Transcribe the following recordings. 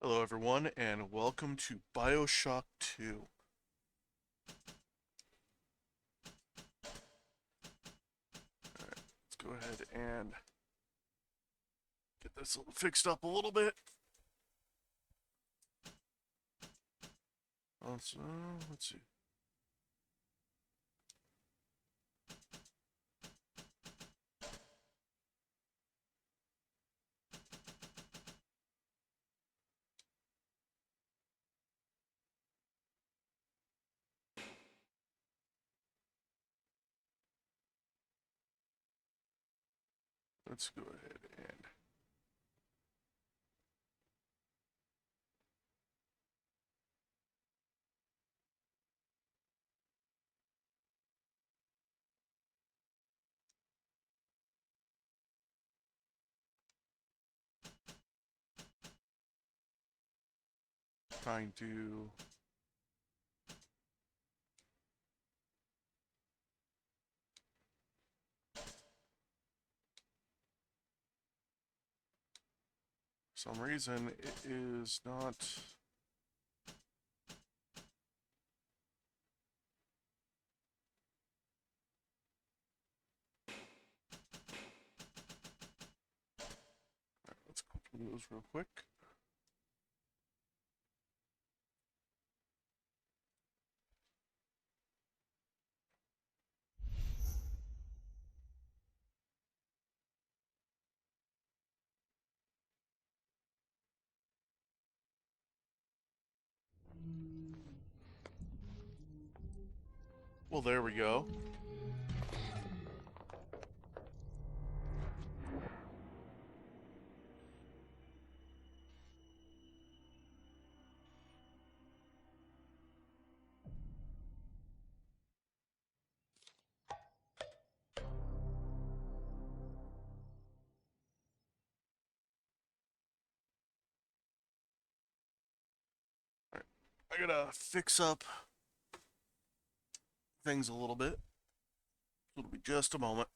Hello everyone, and welcome to Bioshock 2. Alright, let's go ahead and get this fixed up a little bit. Let's see. Let's go ahead and trying to for some reason it is not. Alright, let's go through those real quick. Well, there we go. Alright, I gotta fix up things a little bit. It'll be just a moment.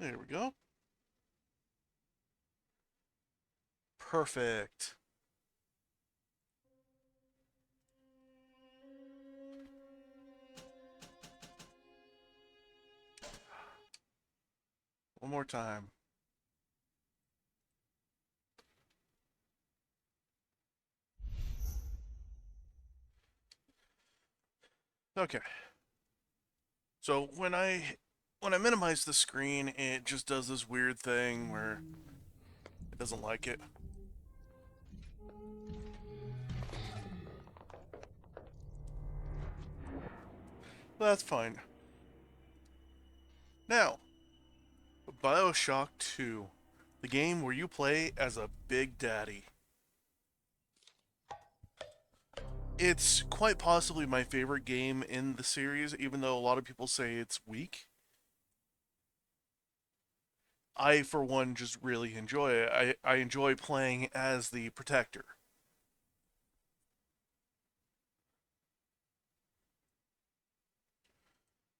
There we go. Perfect. One more time. Okay. So when I minimize the screen, it just does this weird thing where it doesn't like it. That's fine. Now, Bioshock 2, the game where you play as a big daddy. It's quite possibly my favorite game in the series, even though a lot of people say it's weak. I, for one, just really enjoy it. I enjoy playing as the protector.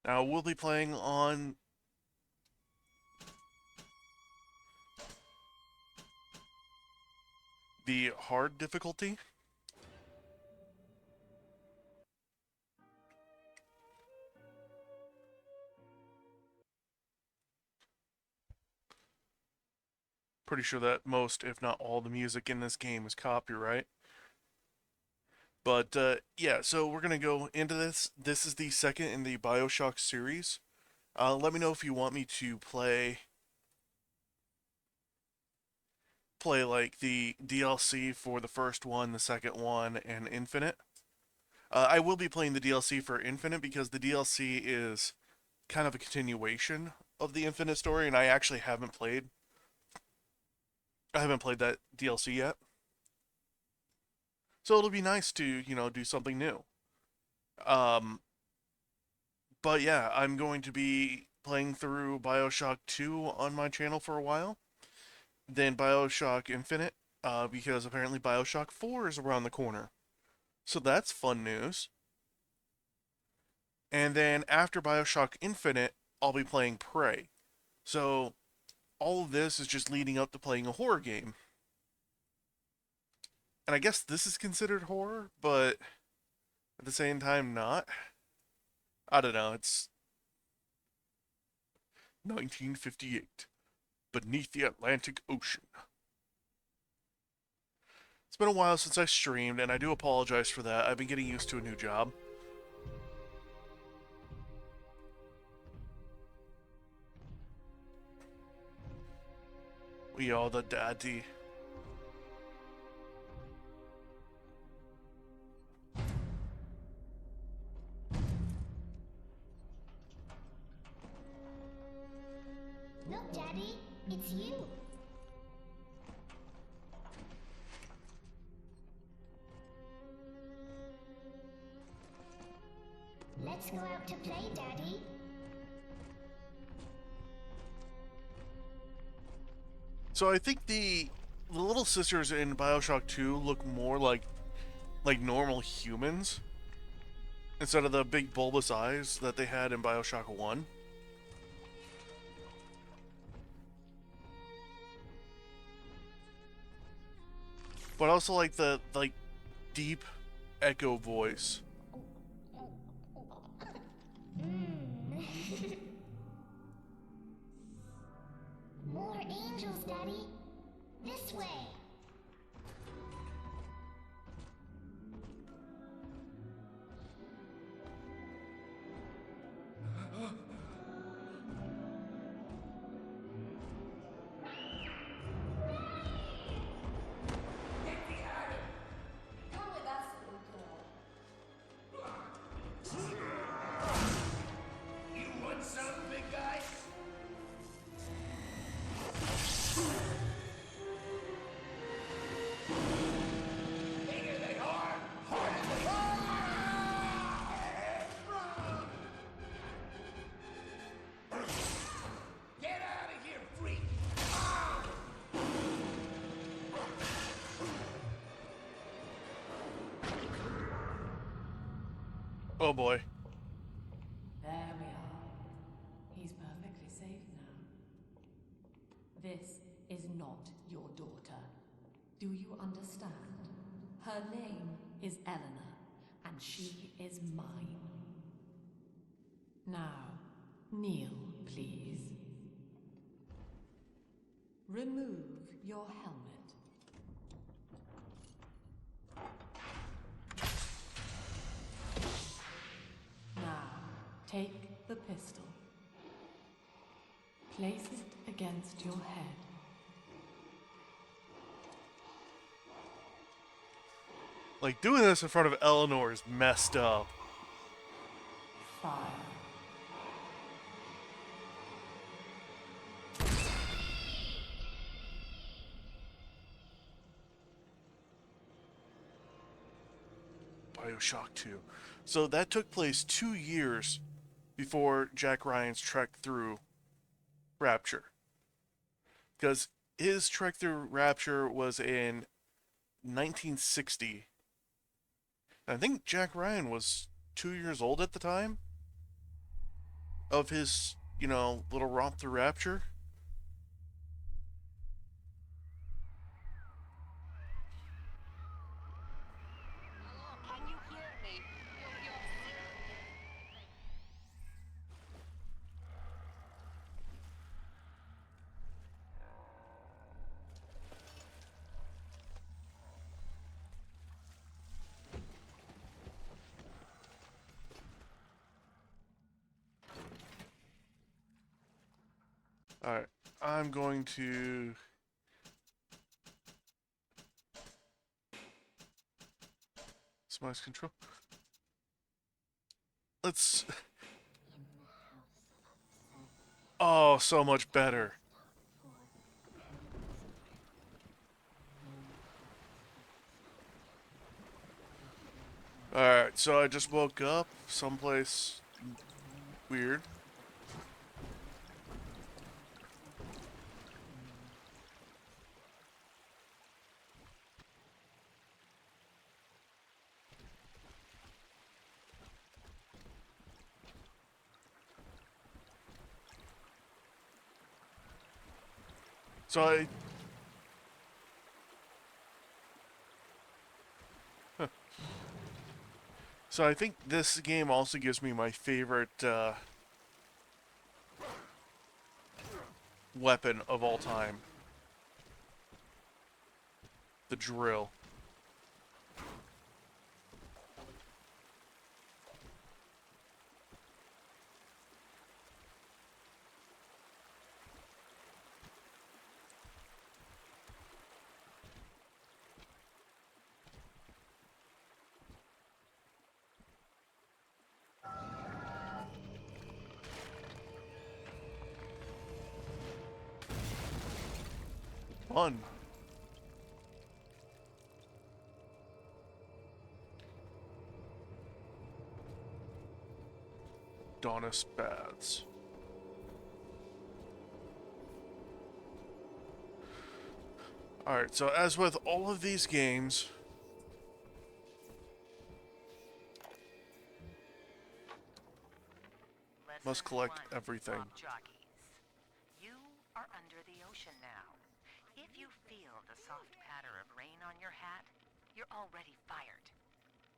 Now, we'll be playing on the hard difficulty. Pretty sure that most, if not all, the music in this game is copyright. But yeah, so we're gonna go into this. This is the second in the Bioshock series. Let me know if you want me to play like the DLC for the first one, the second one, and Infinite. I will be playing the DLC for Infinite because the DLC is kind of a continuation of the Infinite story, and I actually haven't played. I haven't played that DLC yet, so it'll be nice to do something new. Um, but yeah, I'm going to be playing through Bioshock 2 on my channel for a while. then Bioshock Infinite, because apparently Bioshock 4 is around the corner. So that's fun news. And then after Bioshock Infinite, I'll be playing Prey. So all of this is just leading up to playing a horror game. And I guess this is considered horror, but at the same time, not. I don't know. It's 1958, beneath the Atlantic Ocean. It's been a while since I streamed, and I do apologize for that. I've been getting used to a new job. We are the daddy. Look, Daddy, it's you. Let's go out to play, Daddy. So I think the little sisters in Bioshock 2 look more like normal humans instead of the big bulbous eyes that they had in Bioshock 1. But also like the deep echo voice. More angels, Daddy. This way. Come with us, little girl. You want something, big guy? Bigger they are, harder they are! Get out of here, freak! Oh boy. There we are. He's perfectly safe now. This is not your daughter. Do you understand? Her name is Eleanor, and she is mine. Now, kneel, please. Remove your helmet. Now, take the pistol. Place it against your head. Like, doing this in front of Eleanor is messed up. Fire. Bioshock 2. So that took place 2 years before Jack Ryan's trek through Rapture. Because his trek through Rapture was in 1960. I think Jack Ryan was 2 years old at the time of his, little romp through Rapture. Can you hear me? Alright, I'm going to... Smice control. Let's... Oh, so much better. Alright, so I just woke up someplace weird. So I so I think this game also gives me my favorite weapon of all time, the drill. Fun. Donis Baths. Alright, so as with all of these games, must collect everything. Jockeys. You are under the ocean now. If you feel the soft patter of rain on your hat, you're already fired.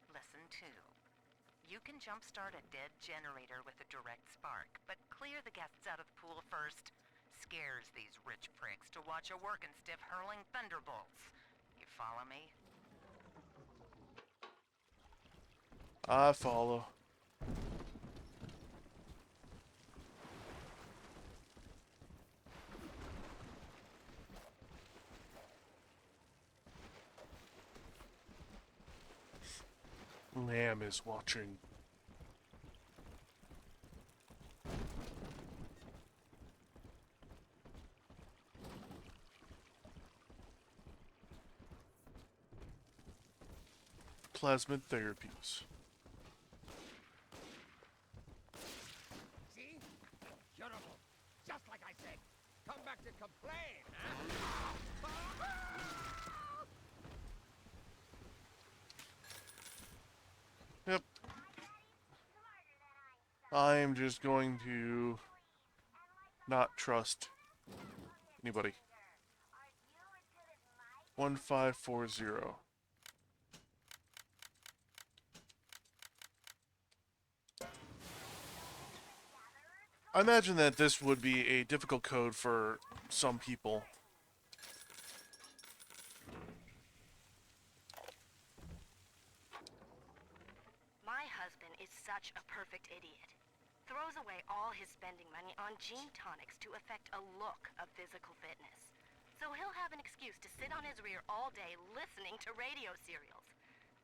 Lesson 2. You can jumpstart a dead generator with a direct spark, but clear the guests out of the pool first. Scares these rich pricks to watch a working stiff hurling thunderbolts. You follow me? I follow. Lamb is watching. Plasmid therapies. See? Beautiful. Just like I said. Come back to complain, huh? Yep. I'm just going to not trust anybody. 1540. I imagine that this would be a difficult code for some people. My husband is such a perfect idiot. Throws away all his spending money on gene tonics to affect a look of physical fitness. So he'll have an excuse to sit on his rear all day listening to radio serials.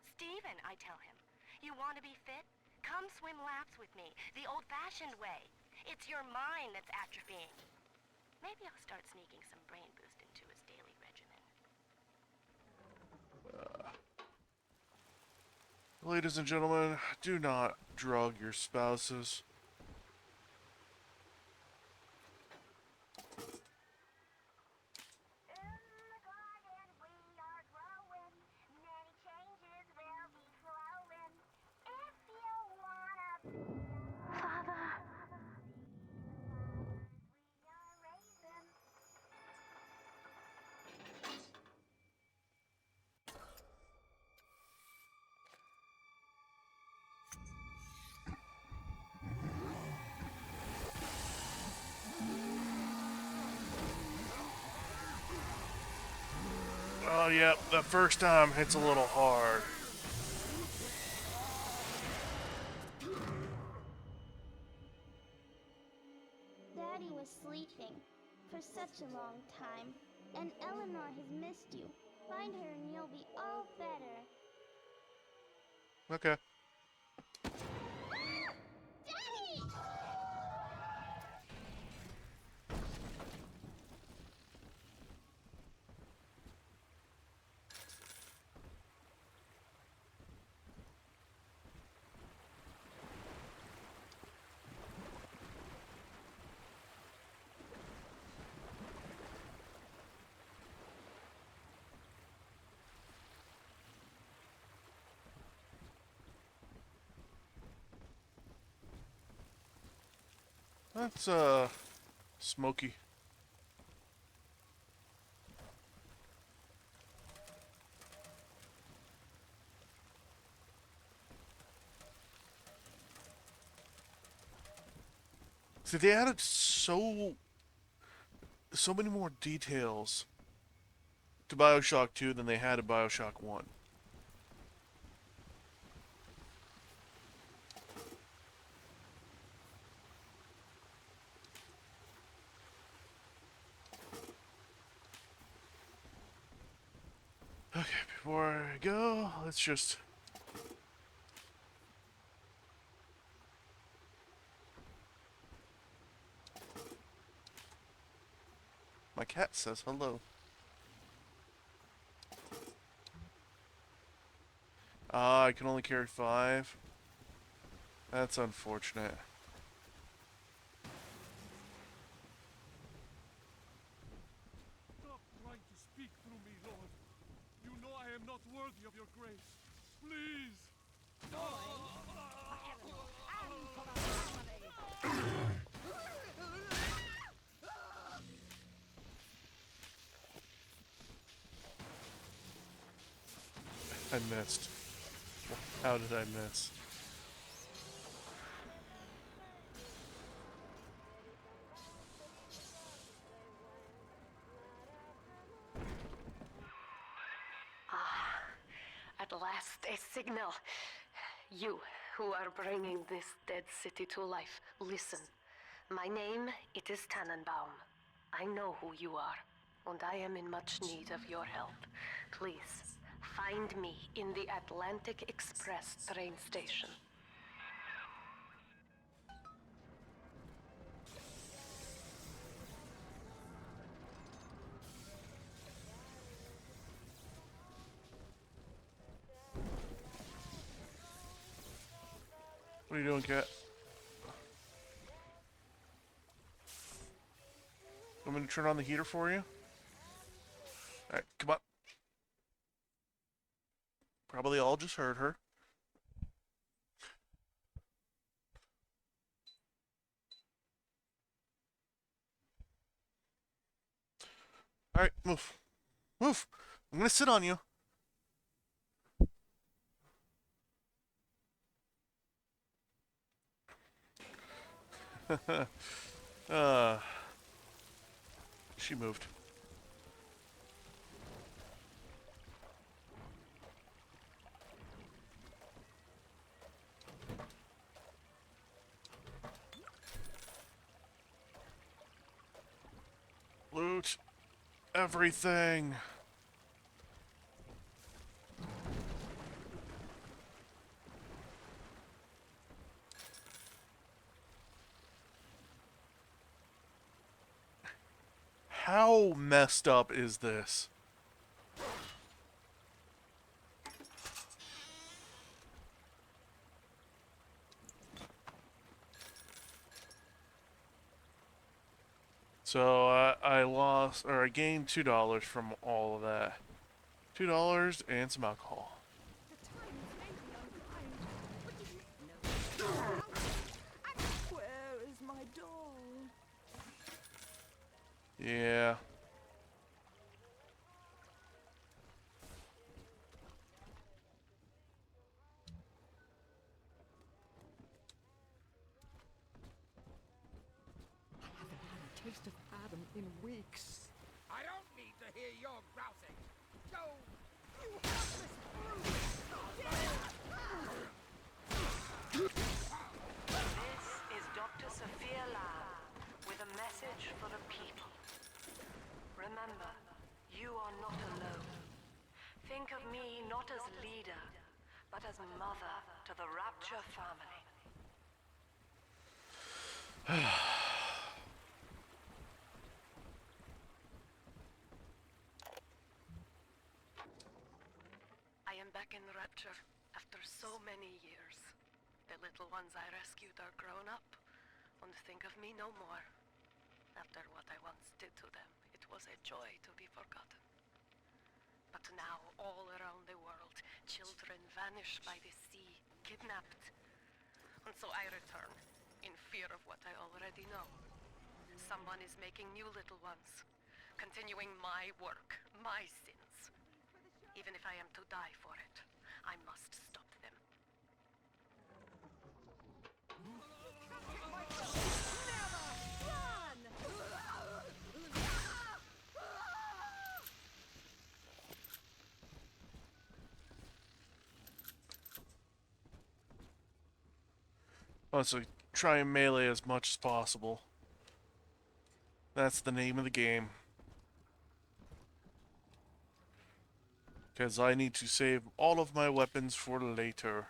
Steven, I tell him, you want to be fit? Come swim laps with me, the old-fashioned way. It's your mind that's atrophying. Maybe I'll start sneaking some brain boost into his daily regimen. Ladies and gentlemen, do not drug your spouses. In the garden we are growing, many changes will be flowing. If you wanna be Father, we are raising. Oh, yep, the first time hits a little hard. Daddy was sleeping for such a long time, and Eleanor has missed you. Find her and you'll be all better. Okay. Daddy! That's, smoky. So they added so many more details to Bioshock 2 than they had in Bioshock 1. Okay, before I go, let's just... My cat says hello. Ah, I can only carry 5. That's unfortunate. Stop trying to speak through me, Lord. You know I am not worthy of your grace. Please. I missed. How did I miss? At last, a signal. You, who are bringing this dead city to life, listen. My name, it is Tannenbaum. I know who you are, and I am in much need of your help. Please, find me in the Atlantic Express train station. What are you doing, cat? I'm gonna turn on the heater for you. Alright, come on. Probably all just heard her. Alright, move. Move! I'm gonna sit on you. uh, she moved. Loot everything. How messed up is this? So I lost, or I gained $2 from all of that. $2 and some alcohol. Where is my doll? Yeah. Haven't had a taste of Adam in weeks. I don't need to hear your grousing. Go. You heartless brute! This is Dr. Sophia Lamb with a message for the people. Remember, you are not alone. Think of me not as leader, but as mother to the Rapture family. I am back in Rapture after so many years. The little ones I rescued are grown up, and think of me no more. After what I once did to them, it was a joy to be forgotten. But now, all around the world, children vanish by the sea, kidnapped. And so I return, in fear of what I already know. Someone is making new little ones, continuing my work, my sins. Even if I am to die for it, I must stop them. Never! So try and melee as much as possible. That's the name of the game. Because I need to save all of my weapons for later.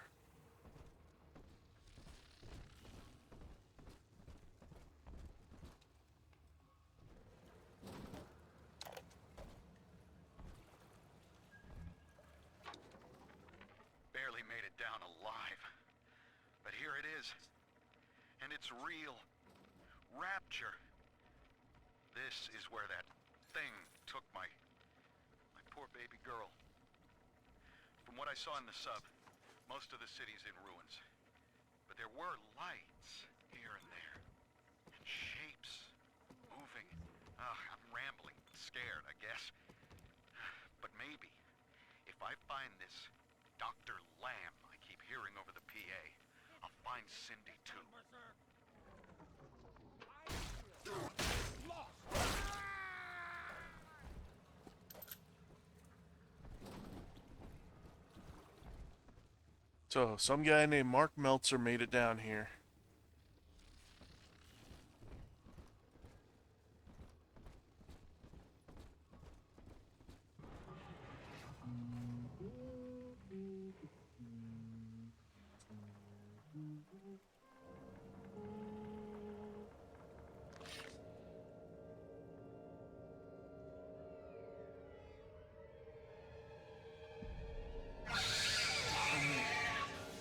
Barely made it down alive. But here it is. And it's real. Rapture. This is where that thing took my poor baby girl. From what I saw in the sub, most of the city's in ruins. But there were lights here and there. And shapes moving. I'm rambling, scared, I guess. But maybe, if I find this Dr. Lamb I keep hearing over the PA, I'll find Cindy too. So, some guy named Mark Meltzer made it down here.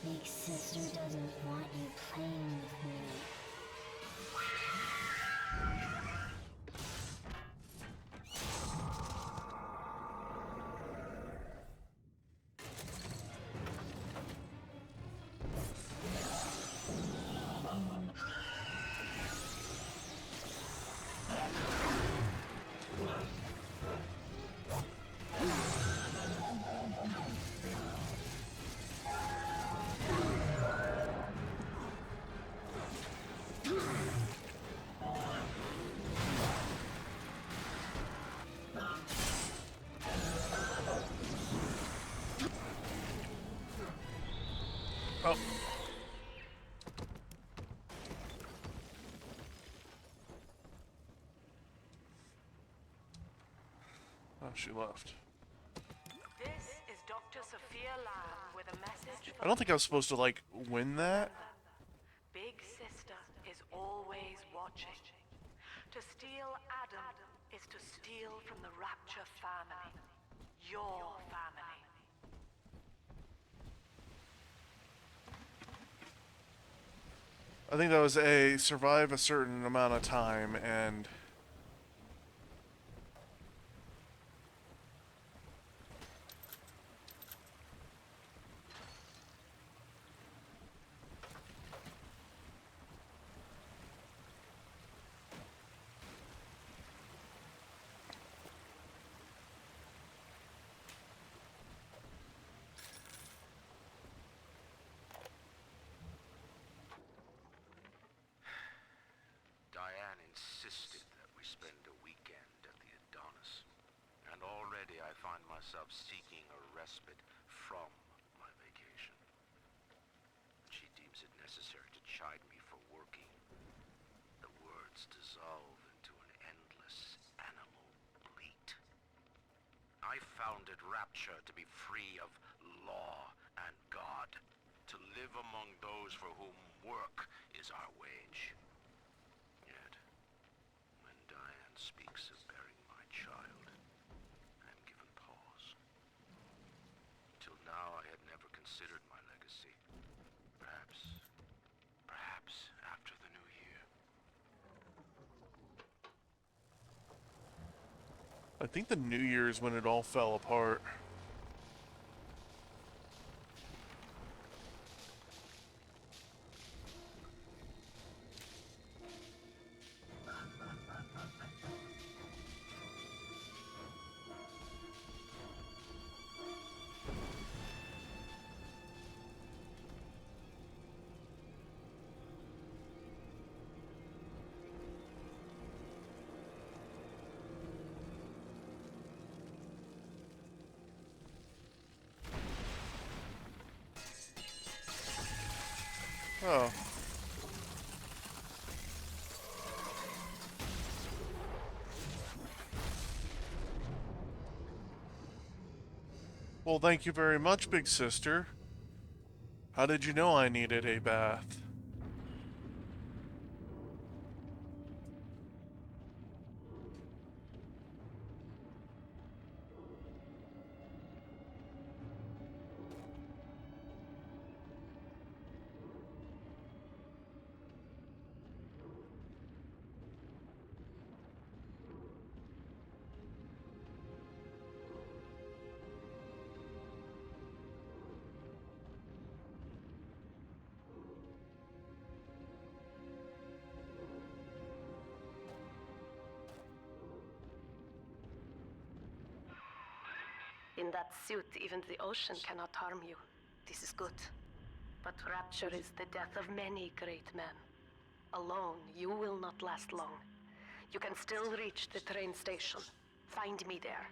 Big sister doesn't want you playing with me. Oh. Oh, she left. This is Dr. Sophia Lamb with a message for I don't think I was supposed to, like, win that. Big Sister is always watching. To steal Adam is to steal from the Rapture family. Your family. I think that was a survive a certain amount of time, and Diane insisted that we spend a weekend at the Adonis. And already I find myself seeking a respite from my vacation. She deems it necessary to chide me for working. The words dissolve into an endless animal bleat. I founded Rapture to be free of law and God, to live among those for whom work is our wage. Yet, when Diane speaks of burying my child, I am given pause. Till now, I had never considered my legacy. Perhaps after the new year. I think the New Year's when it all fell apart. Oh. Well, thank you very much, big sister. How did you know I needed a bath? In that suit, even the ocean cannot harm you. This is good. But rapture is the death of many great men. Alone, you will not last long. You can still reach the train station. Find me there.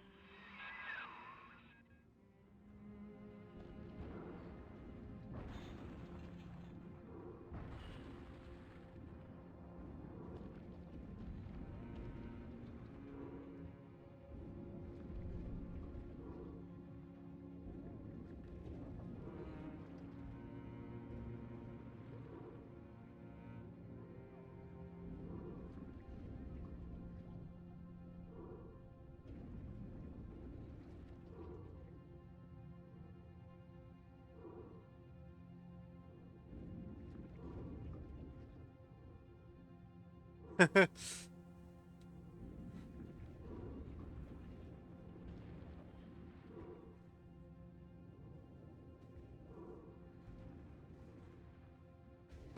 But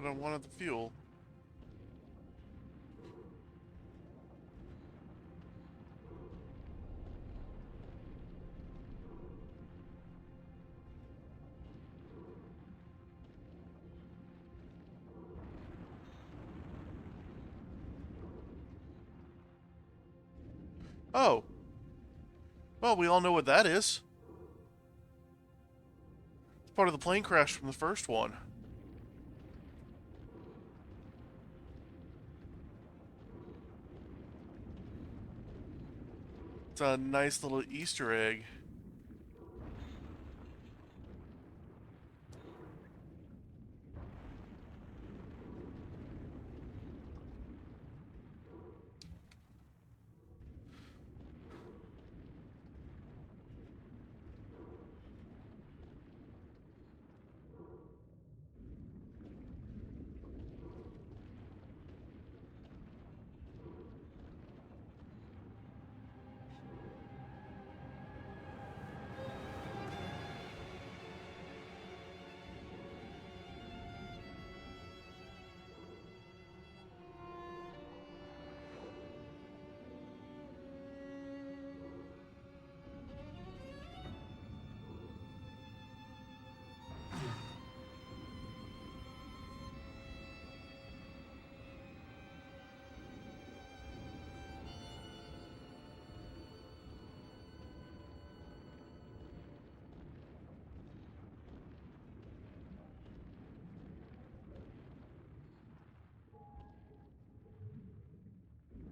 I wanted the fuel. Oh. Well, we all know what that is. It's part of the plane crash from the first one. It's a nice little Easter egg.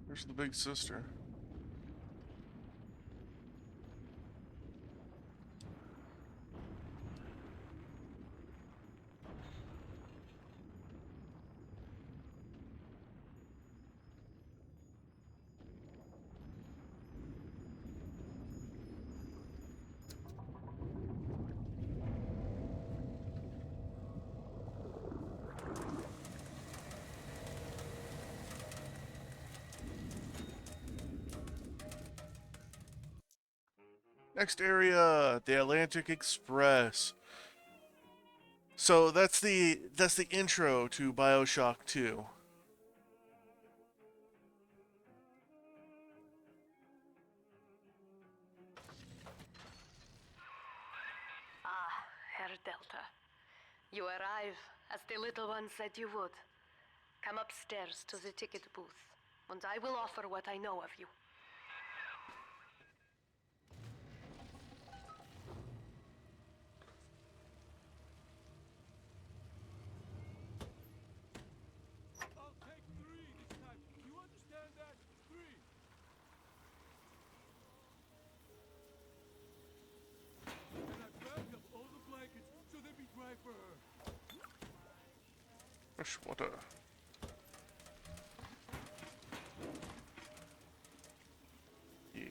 There's the big sister. Next area, the Atlantic Express. So that's the intro to Bioshock 2. Ah, Herr Delta. You arrive, as the little one said you would. Come upstairs to the ticket booth, and I will offer what I know of you. I'll take 3 this time. You understand that? 3. And Fresh water. Yeah.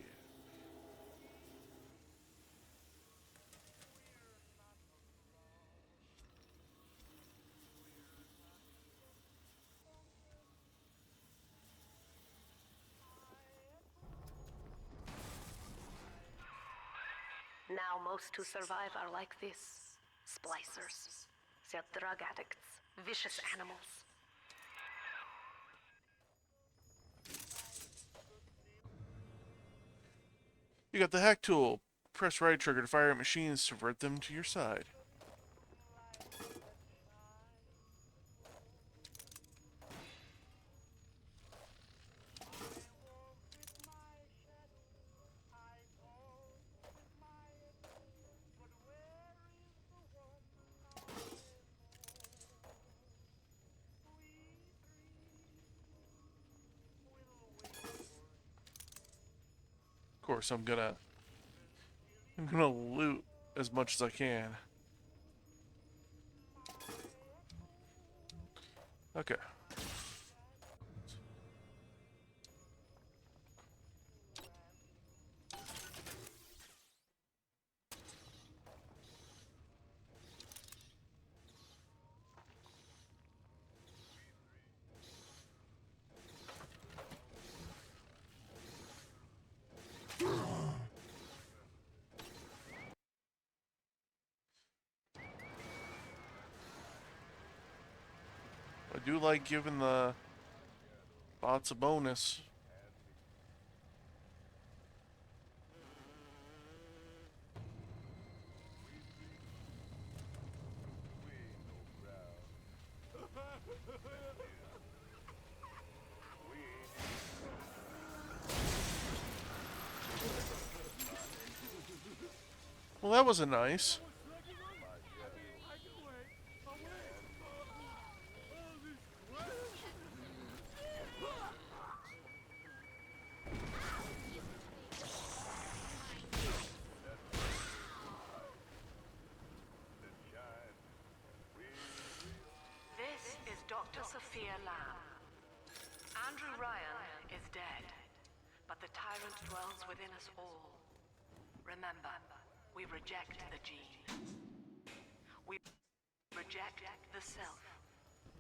Now most who survive are like this. Splicers. They're drug addicts. Vicious animals. You got the hack tool. Press right trigger to fire at machines to divert them to your side. Of course, I'm gonna loot as much as I can. Okay. I do like giving the bots a bonus. Well, that wasn't nice. This is Dr. Sophia Lamb. Andrew Ryan is dead, but the tyrant dwells within us all. Remember, we reject the gene. We reject the self.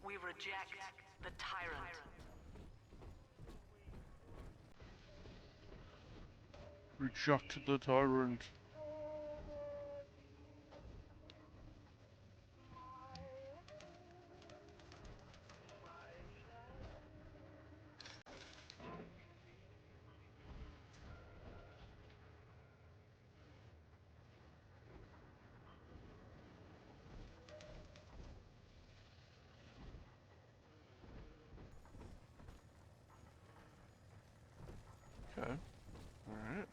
We reject the tyrant. Reject the tyrant. Okay. Alright.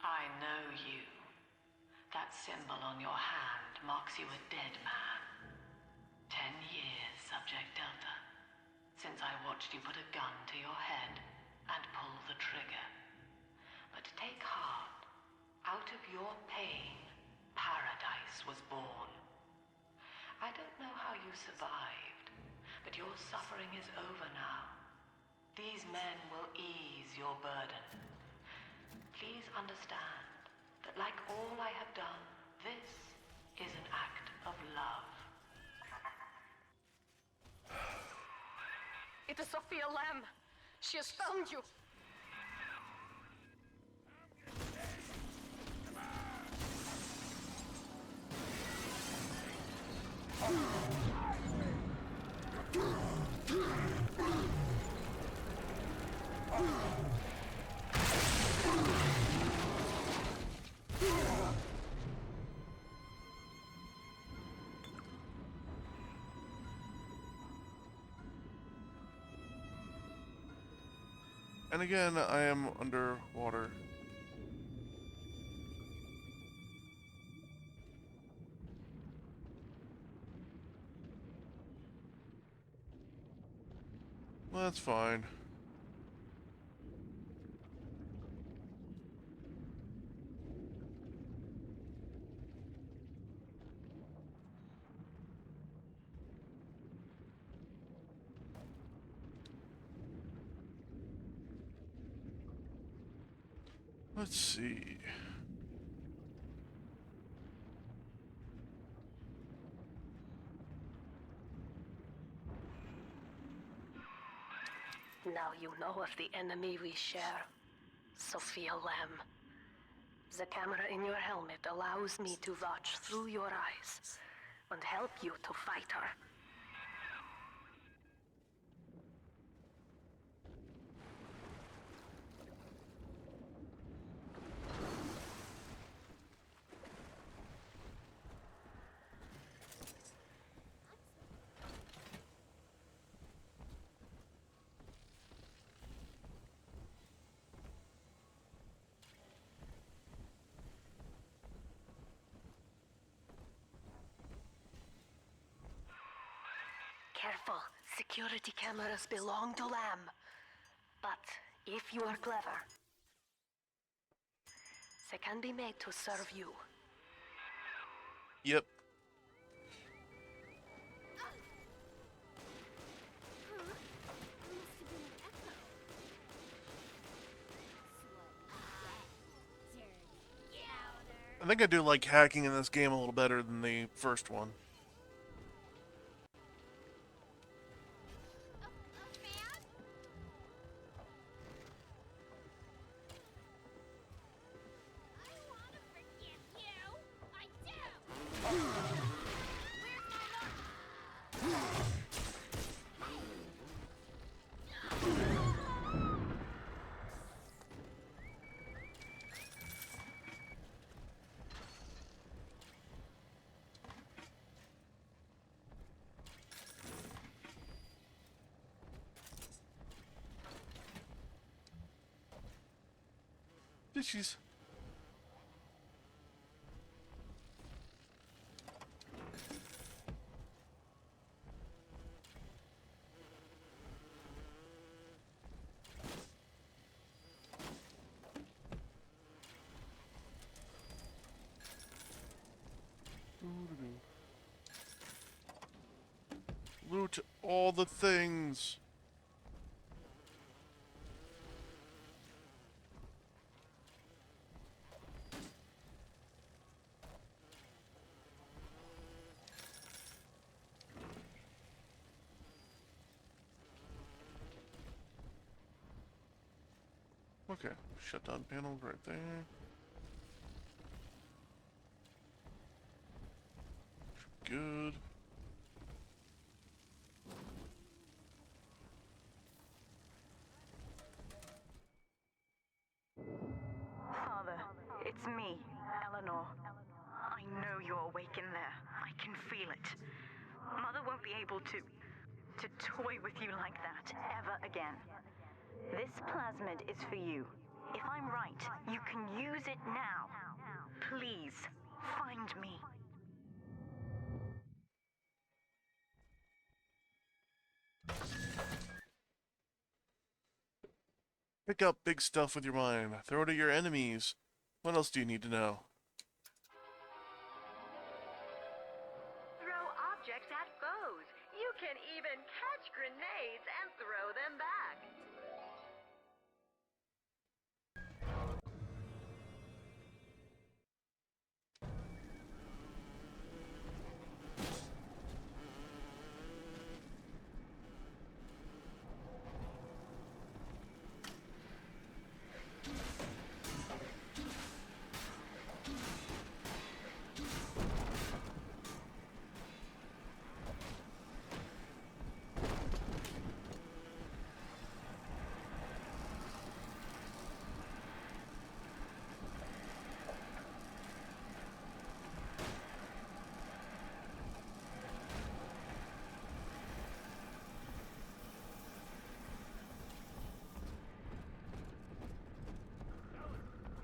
I know you. That symbol on your hand marks you a dead man. 10 years, Subject Delta, since I watched you put a gun to your head and pull the trigger. But take heart. Out of your pain, paradise was born. I don't know how you survived, but your suffering is over now. These men will ease your burden. Please understand that like all I have done, this is an act of love. It is Sophia Lamb. She has found you. And again, I am underwater. That's fine. Let's see. Now you know of the enemy we share, Sophia Lamb. The camera in your helmet allows me to watch through your eyes and help you to fight her. Careful, security cameras belong to Lamb. But if you are clever, they can be made to serve you. Yep. I think I do like hacking in this game a little better than the first one. She's loot all the things. Okay, shutdown panel right there. Good. Father, it's me, Eleanor. I know you're awake in there. I can feel it. Mother won't be able to toy with you like that ever again. This plasmid is for you. If I'm right, you can use it now. Please, find me. Pick up big stuff with your mind. Throw it at your enemies. What else do you need to know? Throw objects at foes. You can even catch grenades and throw them back.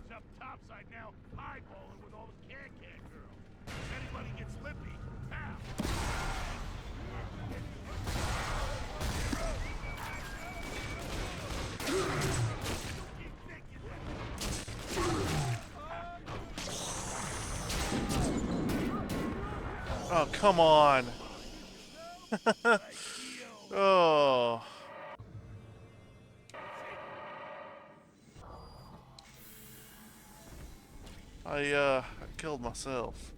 He's up topside now, eyeballing with all the can-can girls. If anybody gets lippy, pow! Oh, come on. Oh. I killed myself.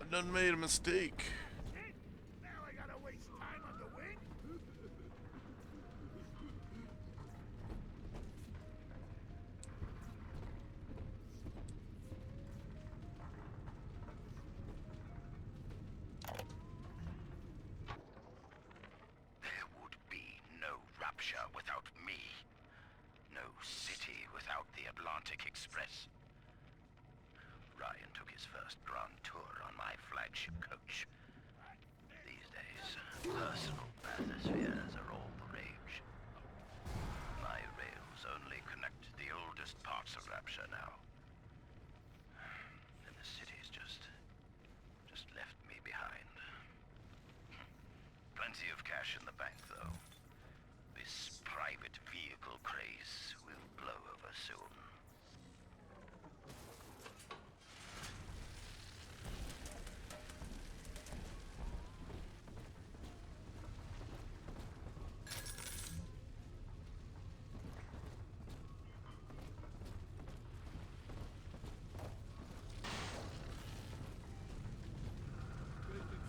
I done made a mistake. Shit! Now I gotta waste time on the wing? There would be no Rapture without me. No city without the Atlantic Express. Ryan took his first grand tour on my flagship coach. These days, personal bathyspheres are all the rage. My rails only connect the oldest parts of Rapture now. And the city's just left me behind. Plenty of cash in the bank, though. This private vehicle craze will blow over soon.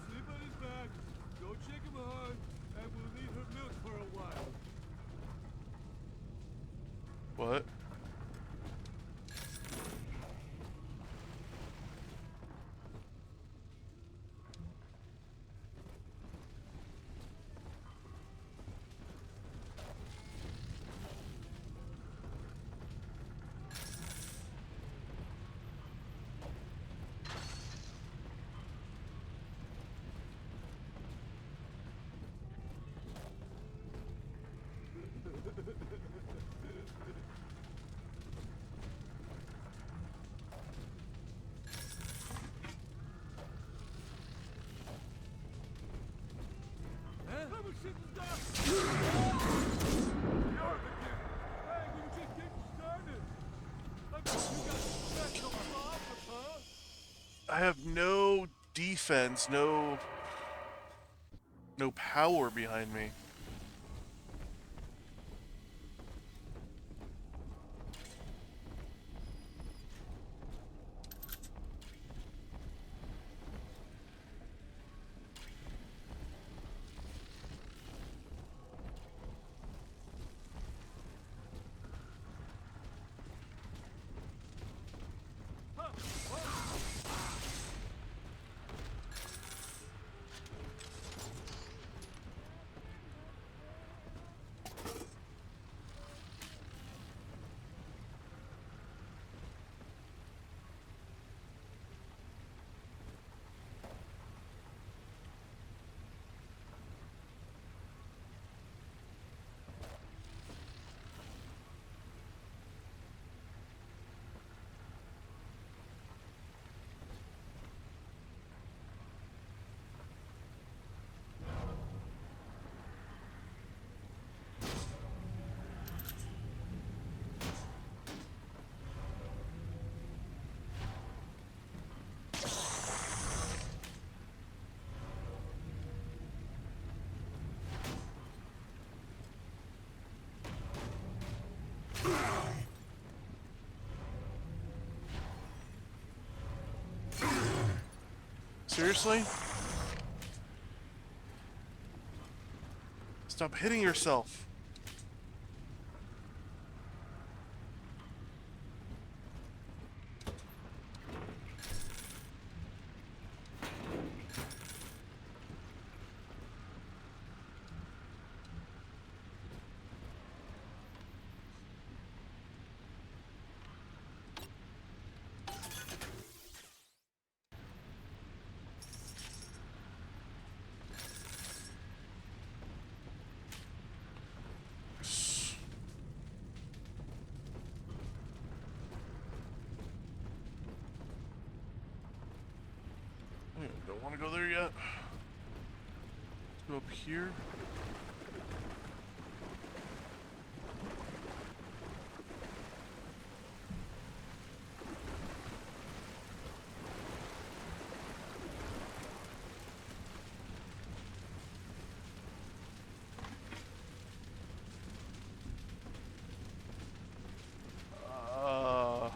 Sleep on his back. Don't shake him hard, and we'll need her milk for a while. What? I have no defense, no power behind me. Seriously? Stop hitting yourself. Don't want to go there yet. Let's go up here. I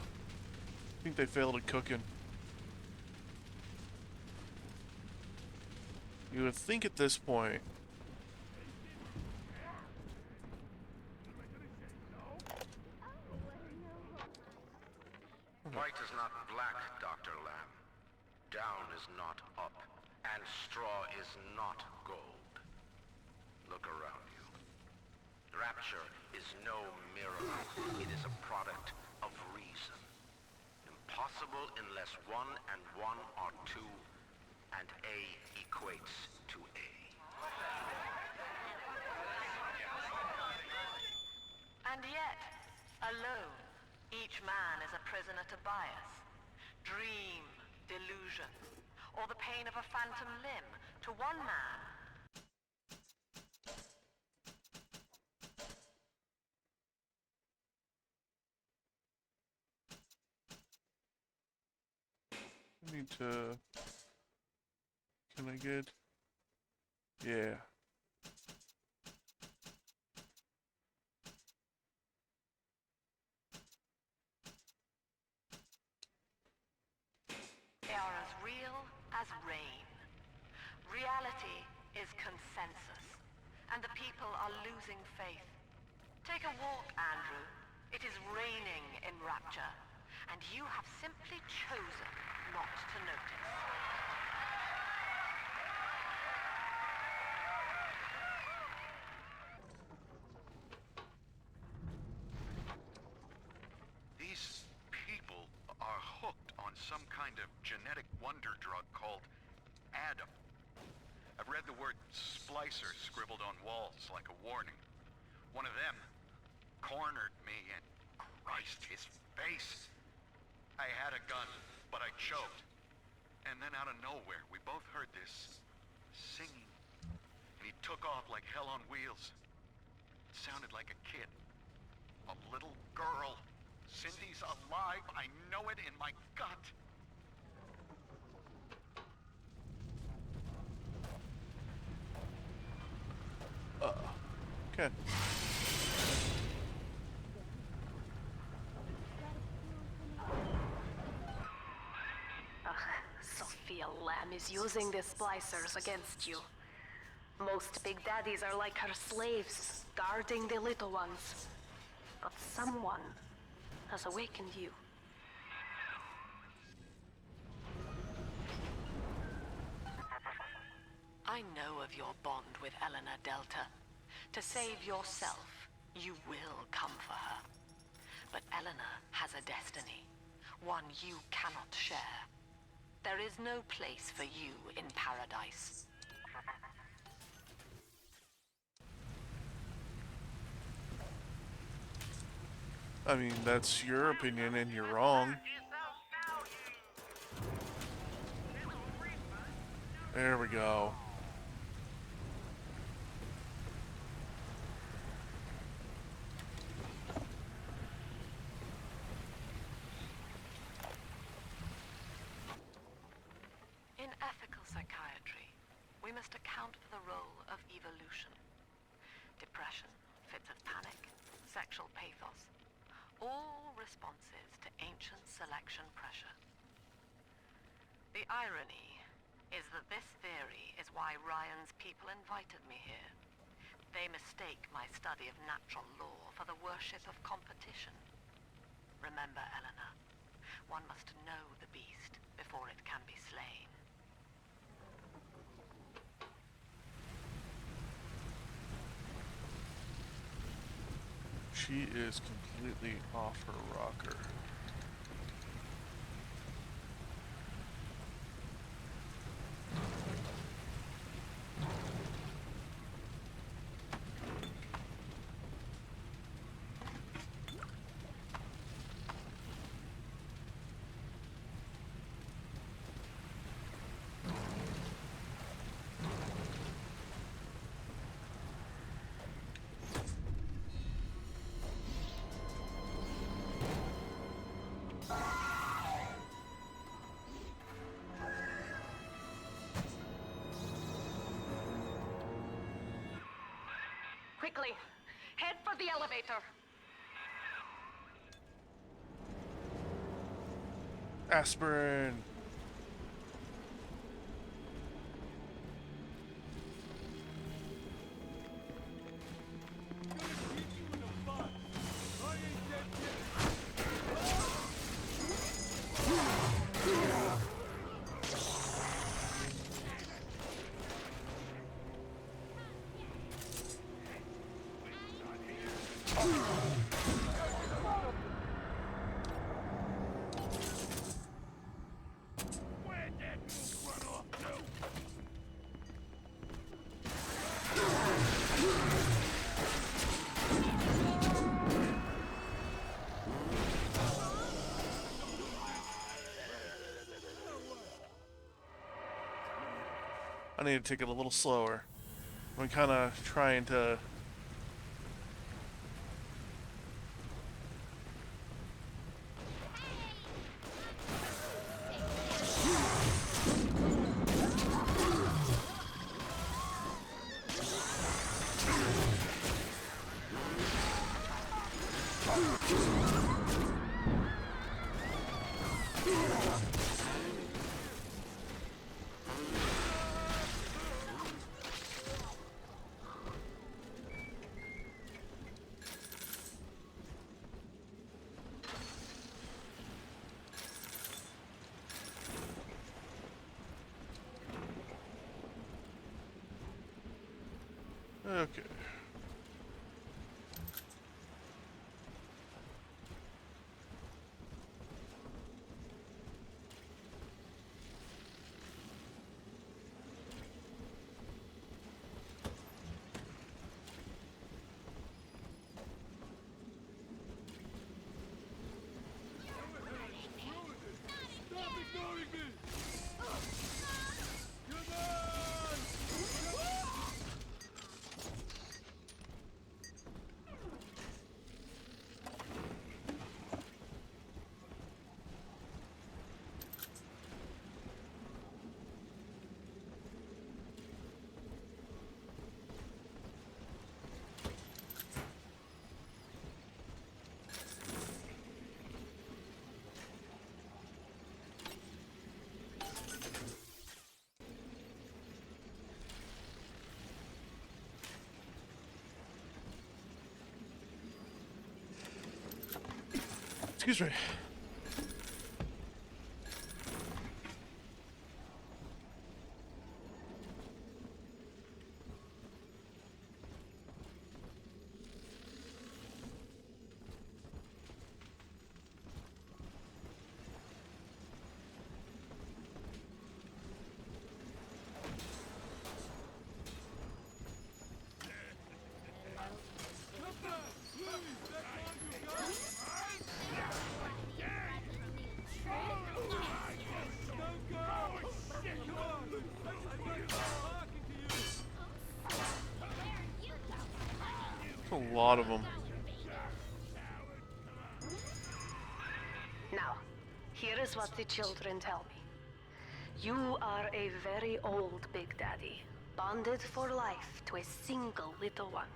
think they failed at cooking. You would think at this point. White is not black, Dr. Lamb. Down is not up, and straw is not gold. Look around you. Rapture is no miracle. It is a product of reason. Impossible unless 1 and 1 are 2, and A equates to A. And yet, alone, each man is a prisoner to bias, dream, delusion, or the pain of a phantom limb. To one man, I need to. Can I get? Yeah. they are as real as rain. Reality is consensus, and the people are losing faith. Take a walk, Andrew. It is raining in Rapture, and you have simply chosen not to notice. These people are hooked on some kind of genetic wonder drug called Adam. I've read the word splicer scribbled on walls like a warning. One of them cornered me and Christ, his face. I had a gun, but I choked. And then out of nowhere, we both heard this singing. And he took off like hell on wheels. It sounded like a kid. A little girl. Cindy's alive. I know it in my gut. Okay. Sophia Lamb is using the splicers against you. Most big daddies are like her slaves, guarding the little ones. But someone has awakened you. I know of your bond with Eleanor Delta. To save yourself, you will come for her. But Eleanor has a destiny, one you cannot share. There is no place for you in paradise. I mean, that's your opinion and you're wrong. There we go. In ethical psychiatry, we must account for the role of evolution. Depression, fits of panic, sexual pathos, all responses to ancient selection pressure. The irony is that this theory is why Ryan's people invited me here. They mistake my study of natural law for the worship of competition. Remember, Eleanor, one must know the beast before it can be slain. She is completely off her rocker. quickly. Head for the elevator. Aspirin. Where'd that mook run off to? I need to take it a little slower. I'm kind of trying to... Okay. Stop ignoring me! Come on! Excuse me. A lot of them. Now, here is what the children tell me. You are a very old Big Daddy, bonded for life to a single little one.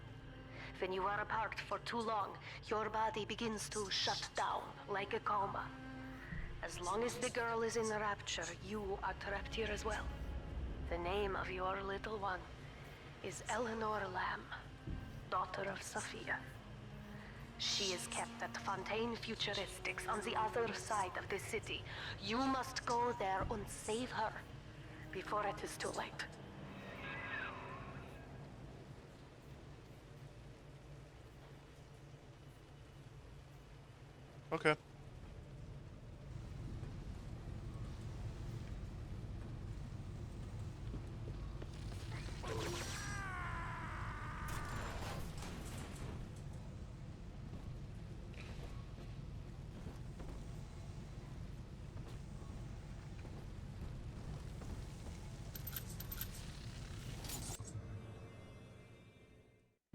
When you are apart for too long, your body begins to shut down like a coma. As long as the girl is in the rapture, you are trapped here as well. The name of your little one is Eleanor Lamb, daughter of Sophia. She is kept at Fontaine Futuristics on the other side of the city. You must go there and save her before it is too late. Okay.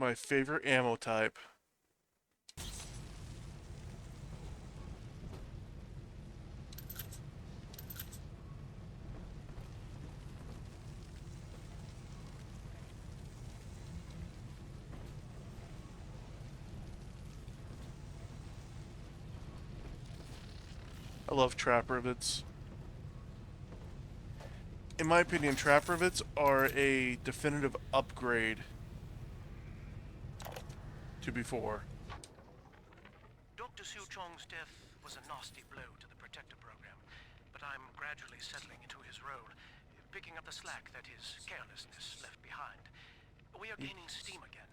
My favorite ammo type. I love trap rivets. In my opinion, trap rivets are a definitive upgrade to before. Dr. Su Chong's death was a nasty blow to the Protector program, but I'm gradually settling into his role, picking up the slack that his carelessness left behind. We are gaining steam again,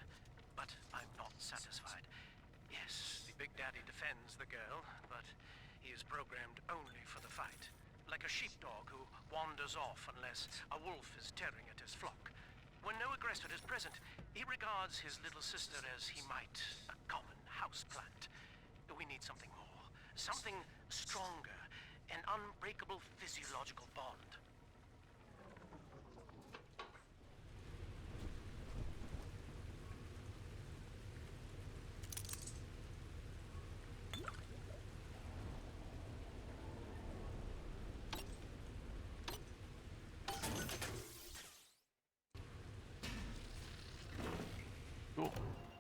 but I'm not satisfied. Yes, the Big Daddy defends the girl, but he is programmed only for the fight. Like a sheepdog who wanders off unless a wolf is tearing at his flock. When no aggressor is present, he regards his little sister as he might a common houseplant. We need something more. Something stronger. An unbreakable physiological bond. Cool.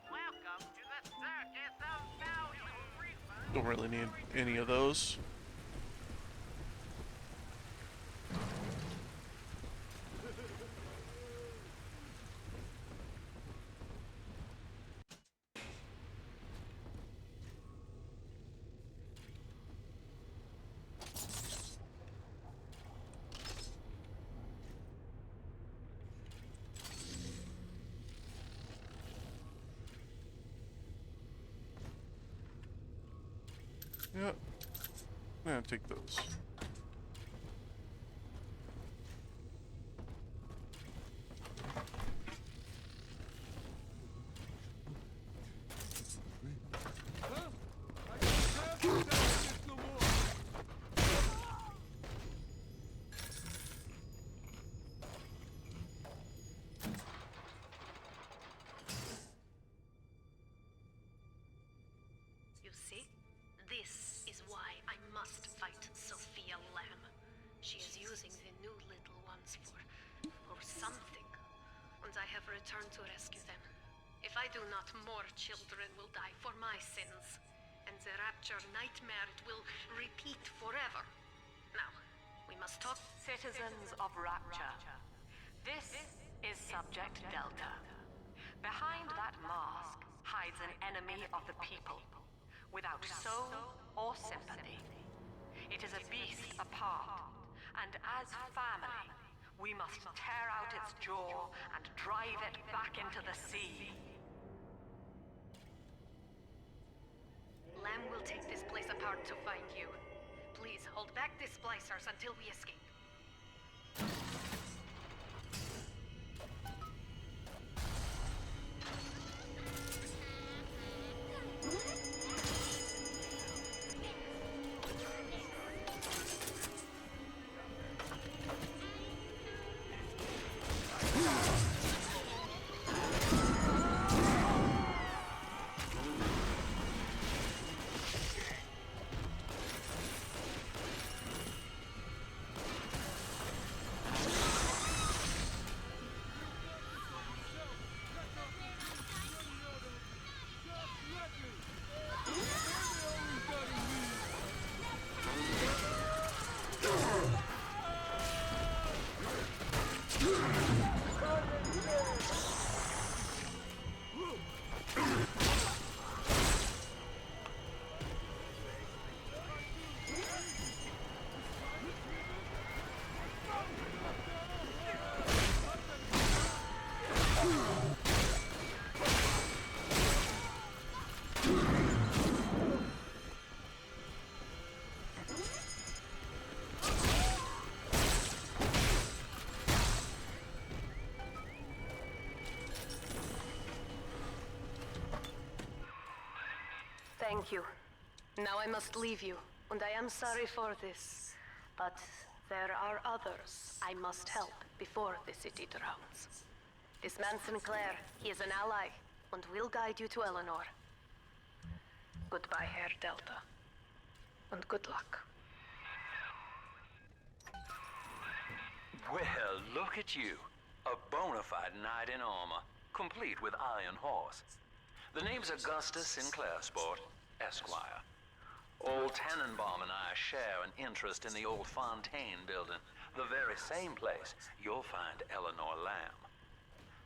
Welcome to the circus of value research. Don't really need any of those. Yeah. I'm gonna take those. You see? This is why I must fight Sophia Lamb. She is using the new little ones for something. And I have returned to rescue them. If I do not, more children will die for my sins. And the Rapture nightmare will repeat forever. Now, we must talk. Citizens of Rapture, this is Subject Delta. Behind that mask hides an enemy of the people, without soul or sympathy. It is a beast apart, and as family, we must tear out its jaw and drive it back into the sea. Lamb will take this place apart to find you. Please hold back the splicers until we escape. Thank you. Now I must leave you, and I am sorry for this. But there are others I must help before the city drowns. This man Sinclair, he is an ally, and will guide you to Eleanor. Goodbye, Herr Delta. And good luck. Well, look at you. A bona fide knight in armor, complete with iron horse. The name's Augustus Sinclair, Sport, Esquire. Old Tannenbaum and I share an interest in the old Fontaine building, the very same place you'll find Eleanor Lamb.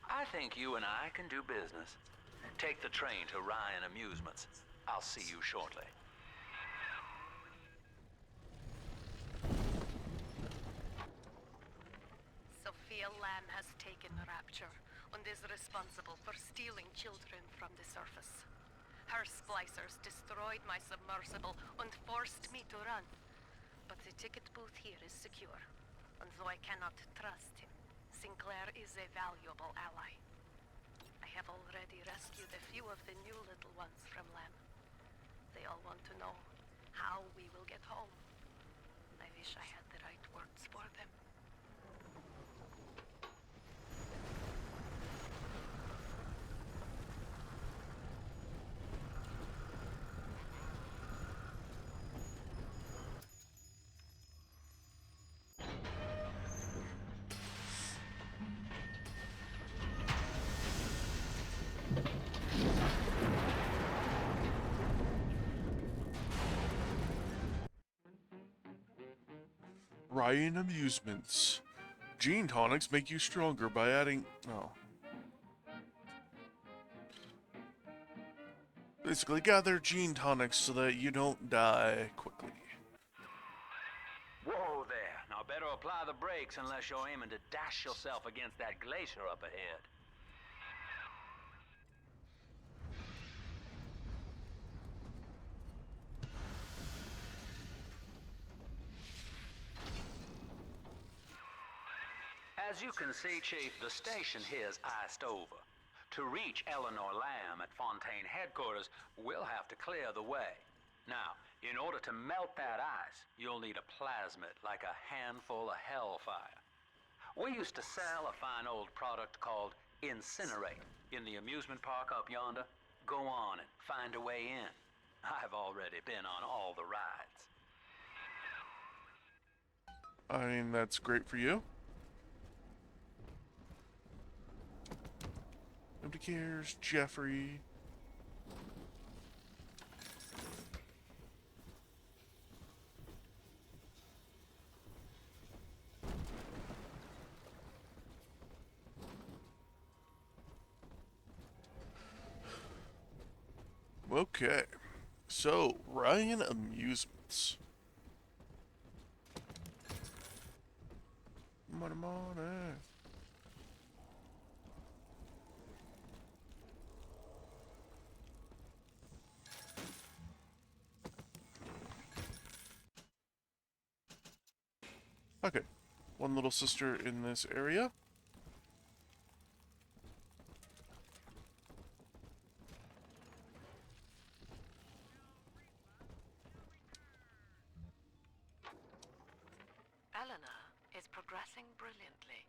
I think you and I can do business. Take the train to Ryan Amusements. I'll see you shortly. Sophia Lamb has taken Rapture and is responsible for stealing children from the surface. Her splicers destroyed my submersible and forced me to run. But the ticket booth here is secure, and though I cannot trust him, Sinclair is a valuable ally. I have already rescued a few of the new little ones from Lamb. They all want to know how we will get home. I wish I had the right words for them. Ryan Amusements. Gene tonics make you stronger by adding... Oh. Basically, gather gene tonics so that you don't die quickly. Whoa there. Now better apply the brakes unless you're aiming to dash yourself against that glacier up ahead. As you can see, Chief, the station here's iced over. To reach Eleanor Lamb at Fontaine headquarters, we'll have to clear the way. Now, in order to melt that ice, you'll need a plasmid, like a handful of hellfire. We used to sell a fine old product called Incinerate in the amusement park up yonder. Go on and find a way in. I've already been on all the rides. I mean, that's great for you. Nobody cares, Jeffrey. Okay, so Ryan Amusements. Money, money. Okay, one little sister in this area. Eleanor is progressing brilliantly.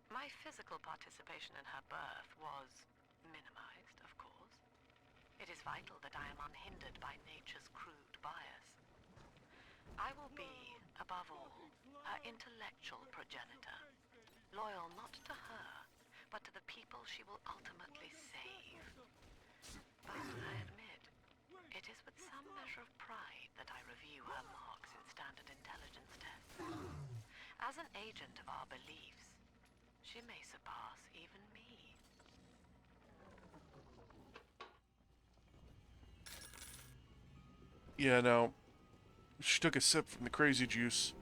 My physical participation in her birth was minimized, of course. It is vital that I am unhindered by nature's crude bias. I will be, above all, her intellectual progenitor, loyal not to her, but to the people she will ultimately save. But I admit, it is with some measure of pride that I review her marks in standard intelligence tests. As an agent of our beliefs, she may surpass even me. Yeah, no. She took a sip from the crazy juice.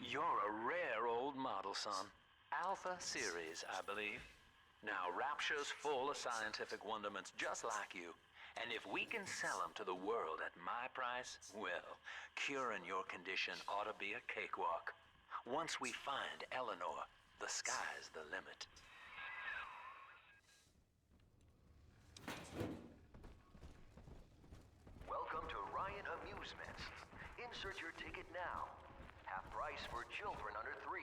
You're a rare old model, son. Alpha series, I believe. Now, Rapture's full of scientific wonderments just like you. And if we can sell them to the world at my price, well, curing your condition ought to be a cakewalk. Once we find Eleanor, the sky's the limit. Welcome to Ryan Amusements. Insert your ticket now. Half price for children under 3.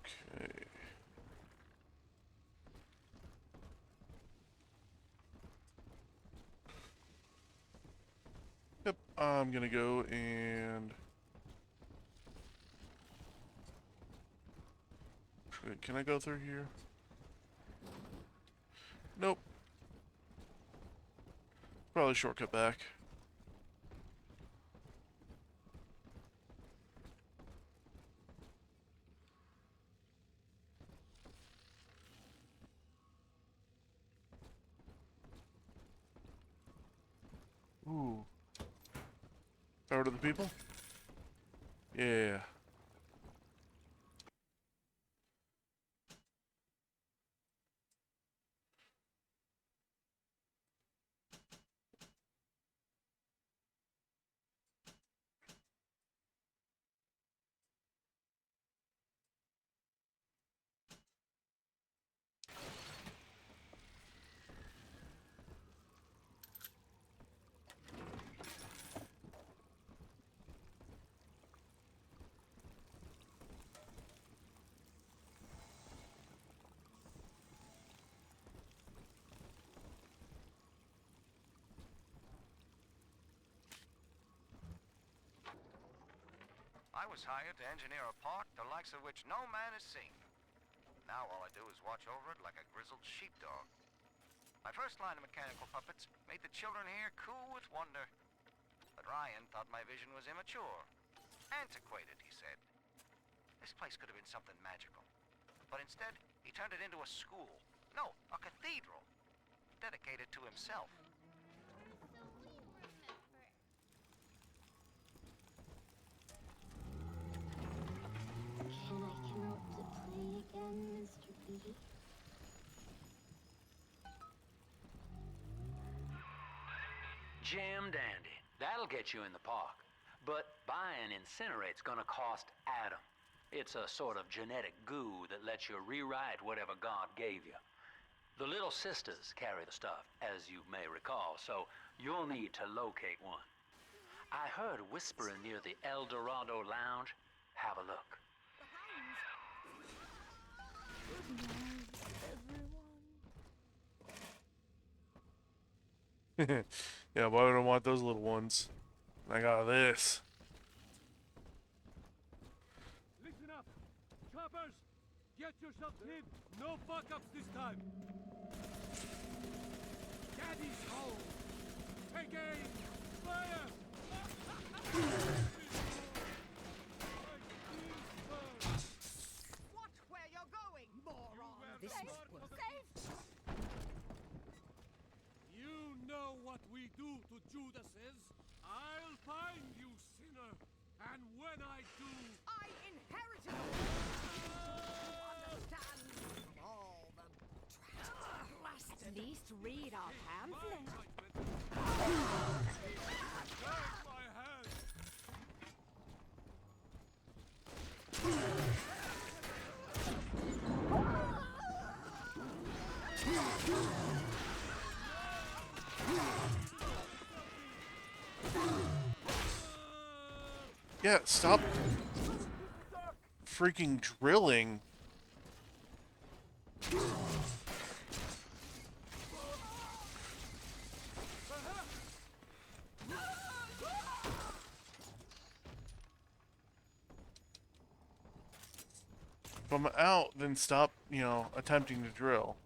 Okay. I'm gonna go and... Wait, can I go through here? Nope. Probably shortcut back. Ooh. Power to the people? Yeah. I was hired to engineer a park the likes of which no man has seen. Now all I do is watch over it like a grizzled sheepdog. My first line of mechanical puppets made the children here coo with wonder. But Ryan thought my vision was immature. Antiquated, he said. This place could have been something magical. But instead, he turned it into a school. No, a cathedral. Dedicated to himself. Can I come out to play again, Mr. B? Jam dandy. That'll get you in the park. But buying Incinerate's gonna cost Adam. It's a sort of genetic goo that lets you rewrite whatever God gave you. The Little Sisters carry the stuff, as you may recall, so you'll need to locate one. I heard whispering near the El Dorado Lounge. Have a look. Yeah, why would I want those little ones? I got this. Listen up! Choppers! Get yourself hid! No fuck-ups this time! Daddy's home! Take aim! Fire! Watch where you're going, moron! This Safe, safe! You know what we do to Judases. I'll find you, sinner. And when I do... I inherited you understand? From all the At least read our pamphlet. my hand! Yeah, stop freaking drilling. If I'm out, then stop, attempting to drill.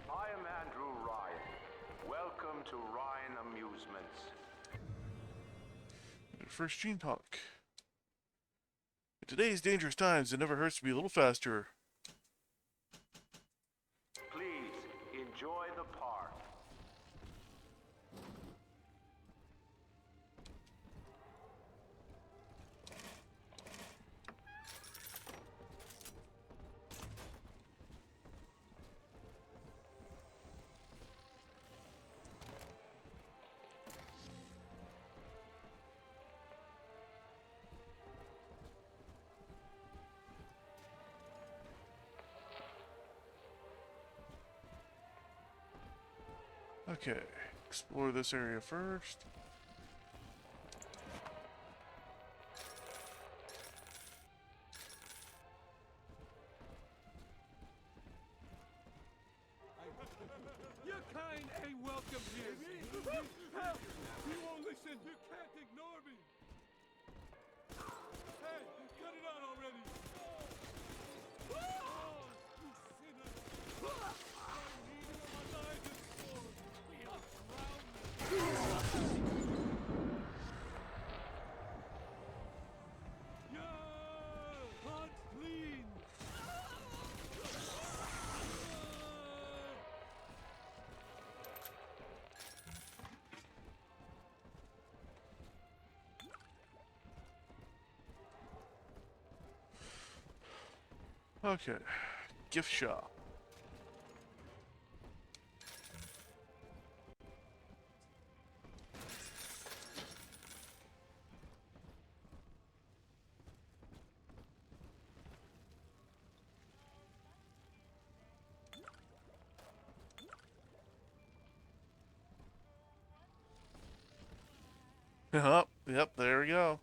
I am Andrew Ryan. Welcome to Ryan Amusements. First Gene Talk. In today's dangerous times, it never hurts to be a little faster. Please, enjoy the park. Okay, explore this area first. Your kind ain't welcome here. Help! You won't listen. You can't ignore me. Hey, cut it out already. Oh, you sinner. I'm needing my knife and sword. We are drowned. Yeah, hot clean. Okay, gift shop. Yep, there we go.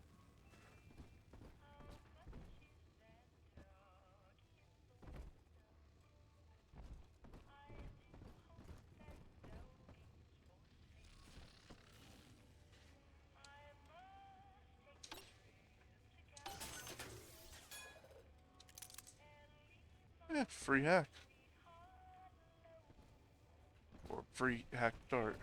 Yeah, free hack. Or free hack dart.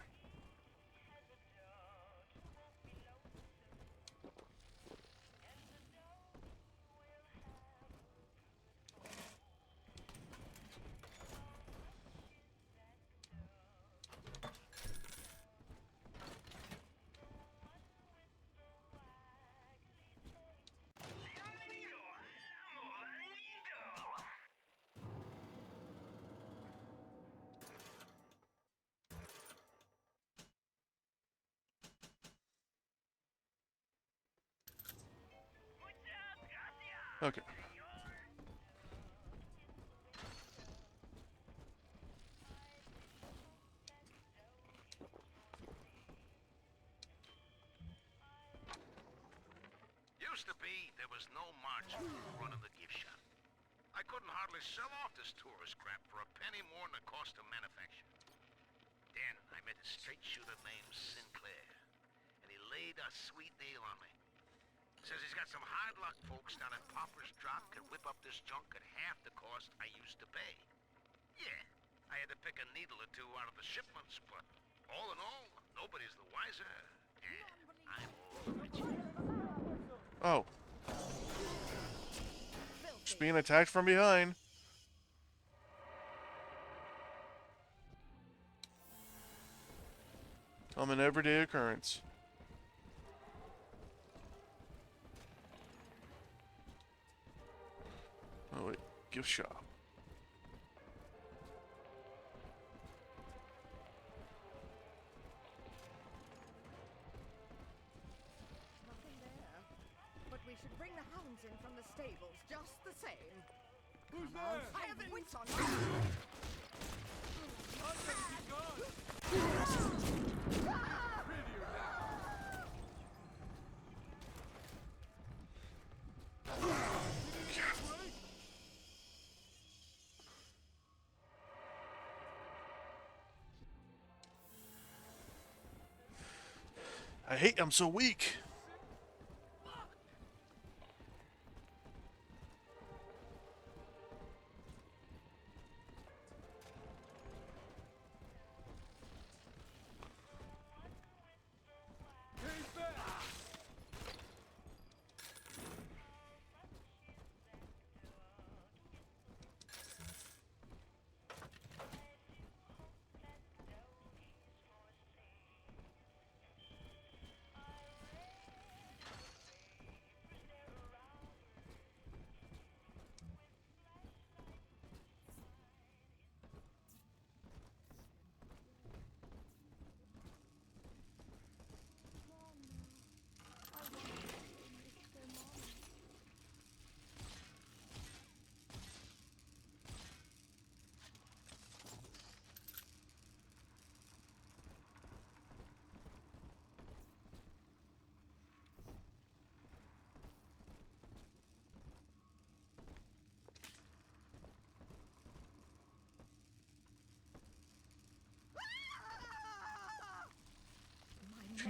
Okay. Used to be, there was no margin for running the gift shop. I couldn't hardly sell off this tourist crap for a penny more than the cost of manufacture. Then I met a straight shooter named Sinclair, and he laid a sweet deal on me. Says he's got some hard luck folks down at Popper's Drop can whip up this junk at half the cost I used to pay. Yeah, I had to pick a needle or two out of the shipments, but all in all, nobody's the wiser, and I'm all the richer. Oh. Just being attacked from behind. An everyday occurrence. Oh wait, gift shop. Nothing there. But we should bring the hounds in from the stables just the same. Who's Come on, there? I have wits on my side. I hate I'm so weak.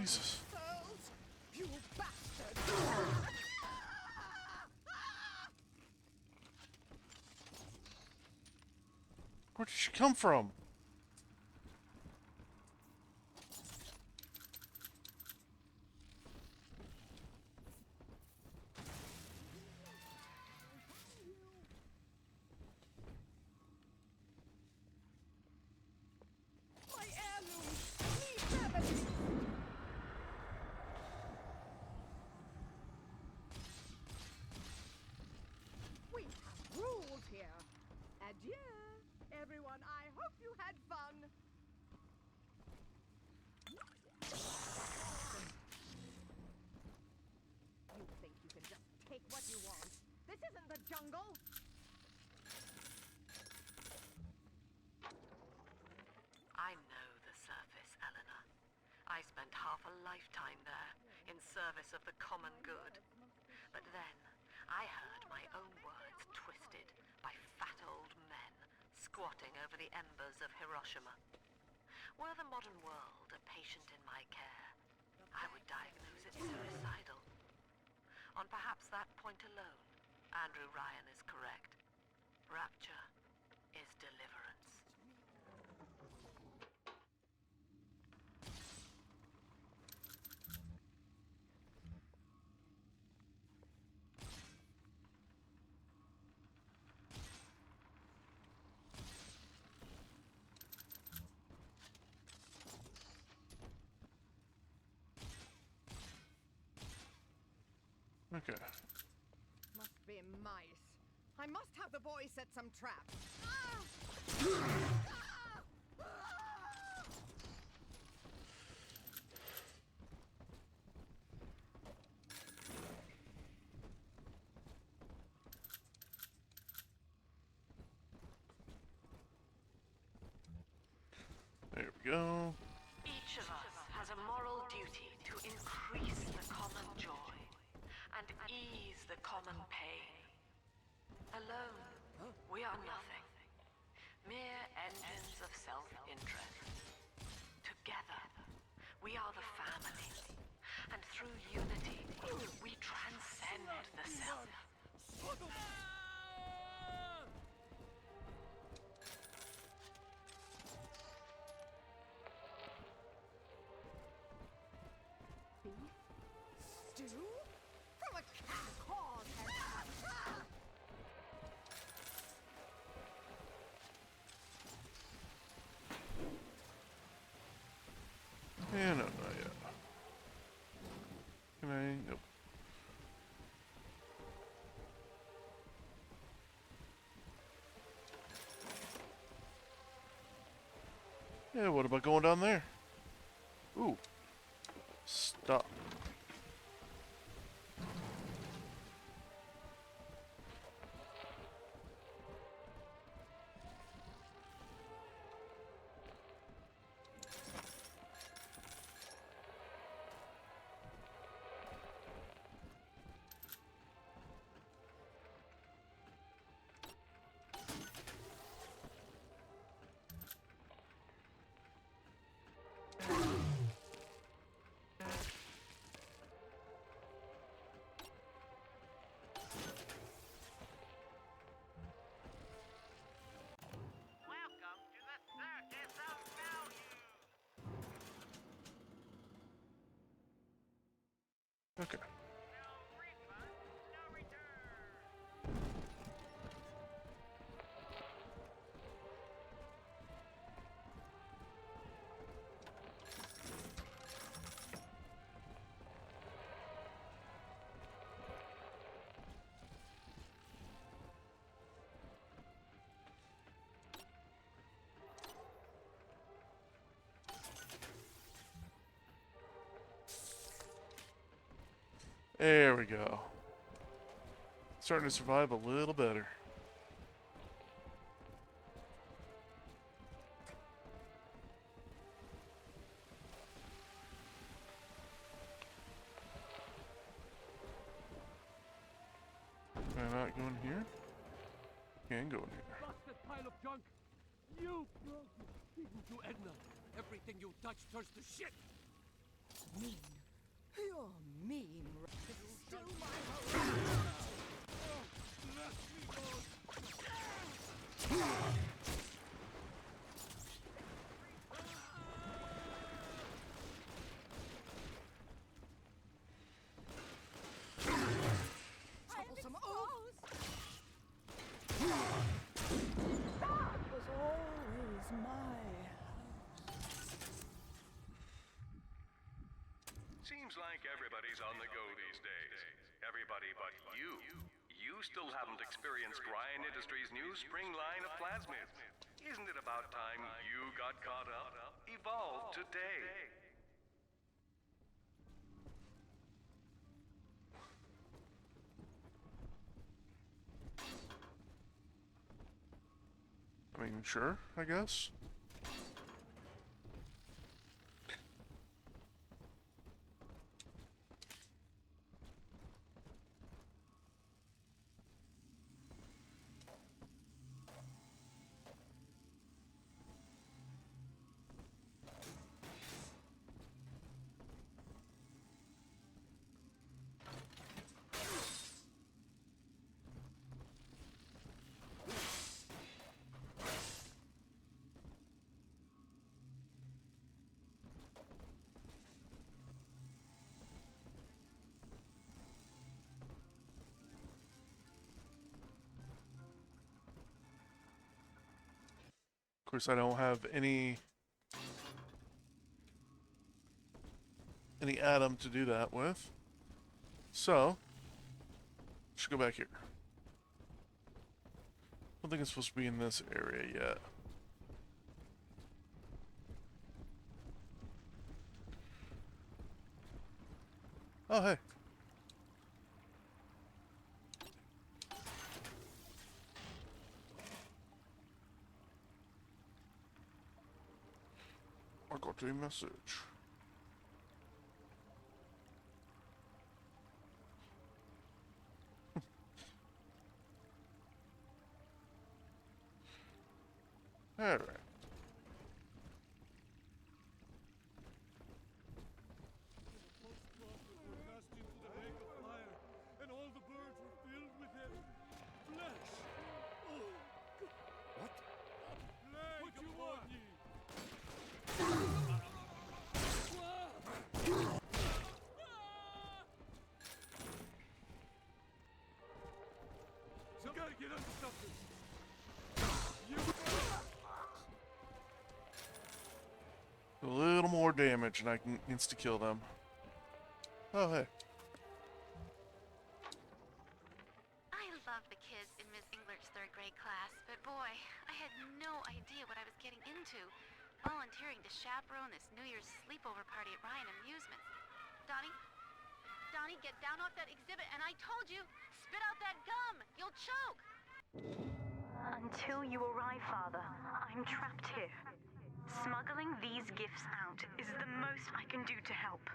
Jesus. Souls, you bastard! Where did she come from? My heirlooms! Leave them at peace! We have rules here. Adieu, everyone. I hope you had fun. You think you can just take what you want? This isn't the jungle. I know the surface, Eleanor. I spent half a lifetime there, in service of the common good. But then, I heard my own words twisted by fat old men squatting over the embers of Hiroshima. Were the modern world a patient in my care, I would diagnose it suicidal. On perhaps that point alone, Andrew Ryan is correct. Rapture is deliverance. Okay. Must be mice. I must have the boys set some traps. There we go. Each of us has a moral duty to increase the common joy and ease the common pain. Alone, we are nothing. Mere engines of self-interest. Together, we are the family. And through unity, we transcend the self. Beef? Stew? From a cat cause Yeah, no, not yet. Can I? Nope. Yeah, what about going down there? Ooh. Stop. Welcome to the Circus of Value. Okay. No refund, no return. There we go. Starting to survive a little better. Can I not go in here? Can go in here. Busted pile of junk! You broke it, didn't you, Edna? Everything you touch turns to shit! Mean. You're mean. Still my home. Let me go! Troublesome oath. It was always my Seems like everybody's on the go these days. Everybody but you. You still haven't experienced Ryan Industries' new spring line of plasmids. Isn't it about time you got caught up? Evolve today. I mean, sure, I guess. Of course, I don't have any atom to do that with. So, let's go back here. I don't think it's supposed to be in this area yet. Oh, hey. I got a message. Alright. And all the birds were filled with their flesh. Oh, What? plague upon ye! Somebody get under something! A little more damage and I can insta-kill them. Oh, hey. I love the kids in Miss Englert's third grade class, but boy, I had no idea what I was getting into. Volunteering to chaperone this New Year's sleepover party at Ryan Amusements. Donnie? Donnie, get down off that exhibit, and I told you, spit out that gum! You'll choke! Until you arrive, Father, I'm trapped here. Smuggling these gifts out is the most I can do to help.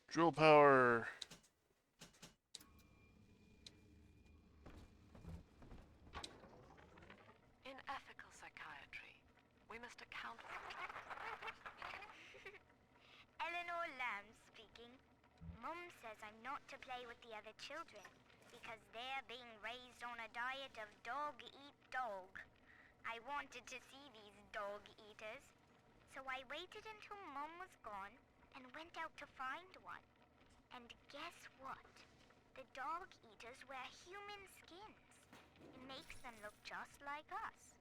Drill power. In ethical psychiatry, we must account for... Eleanor Lamb speaking. Mum says I'm not to play with the other children because they're being raised on a diet of dog-eat-dog. I wanted to see these dog-eaters, so I waited until Mum was gone and went out to find one. And guess what? The dog-eaters wear human skins. It makes them look just like us.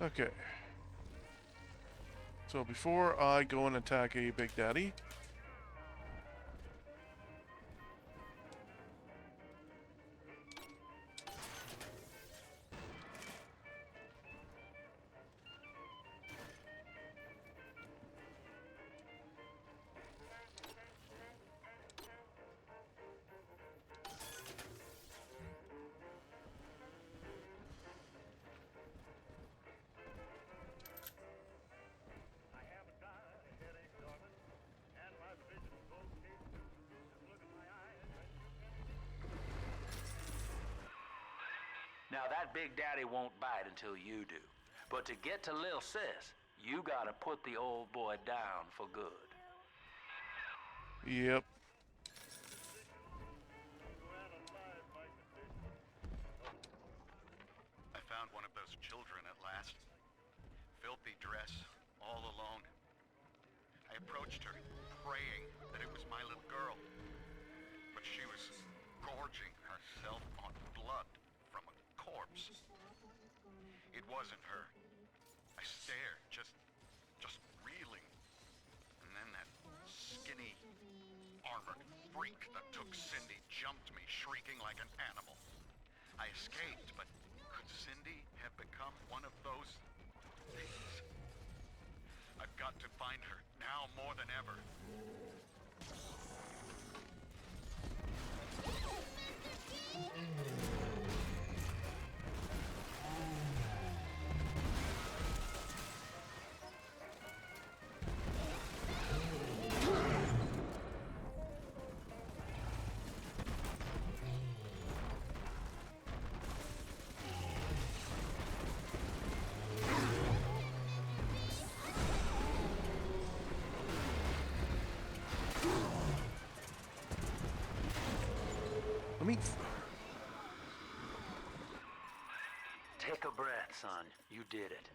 Okay. So before I go and attack a Big Daddy, Big Daddy won't bite until you do. But to get to Lil Sis, you gotta put the old boy down for good. Yep. I found one of those children at last. Filthy dress, all alone. I approached her, praying that it was my little girl. But she was gorging herself on blood from a corpse. It wasn't her. I stared, just reeling. And then that skinny, armored freak that took Cindy jumped me, shrieking like an animal. I escaped, but could Cindy have become one of those things? I've got to find her, now more than ever. Let me... Take a breath, son. You did it.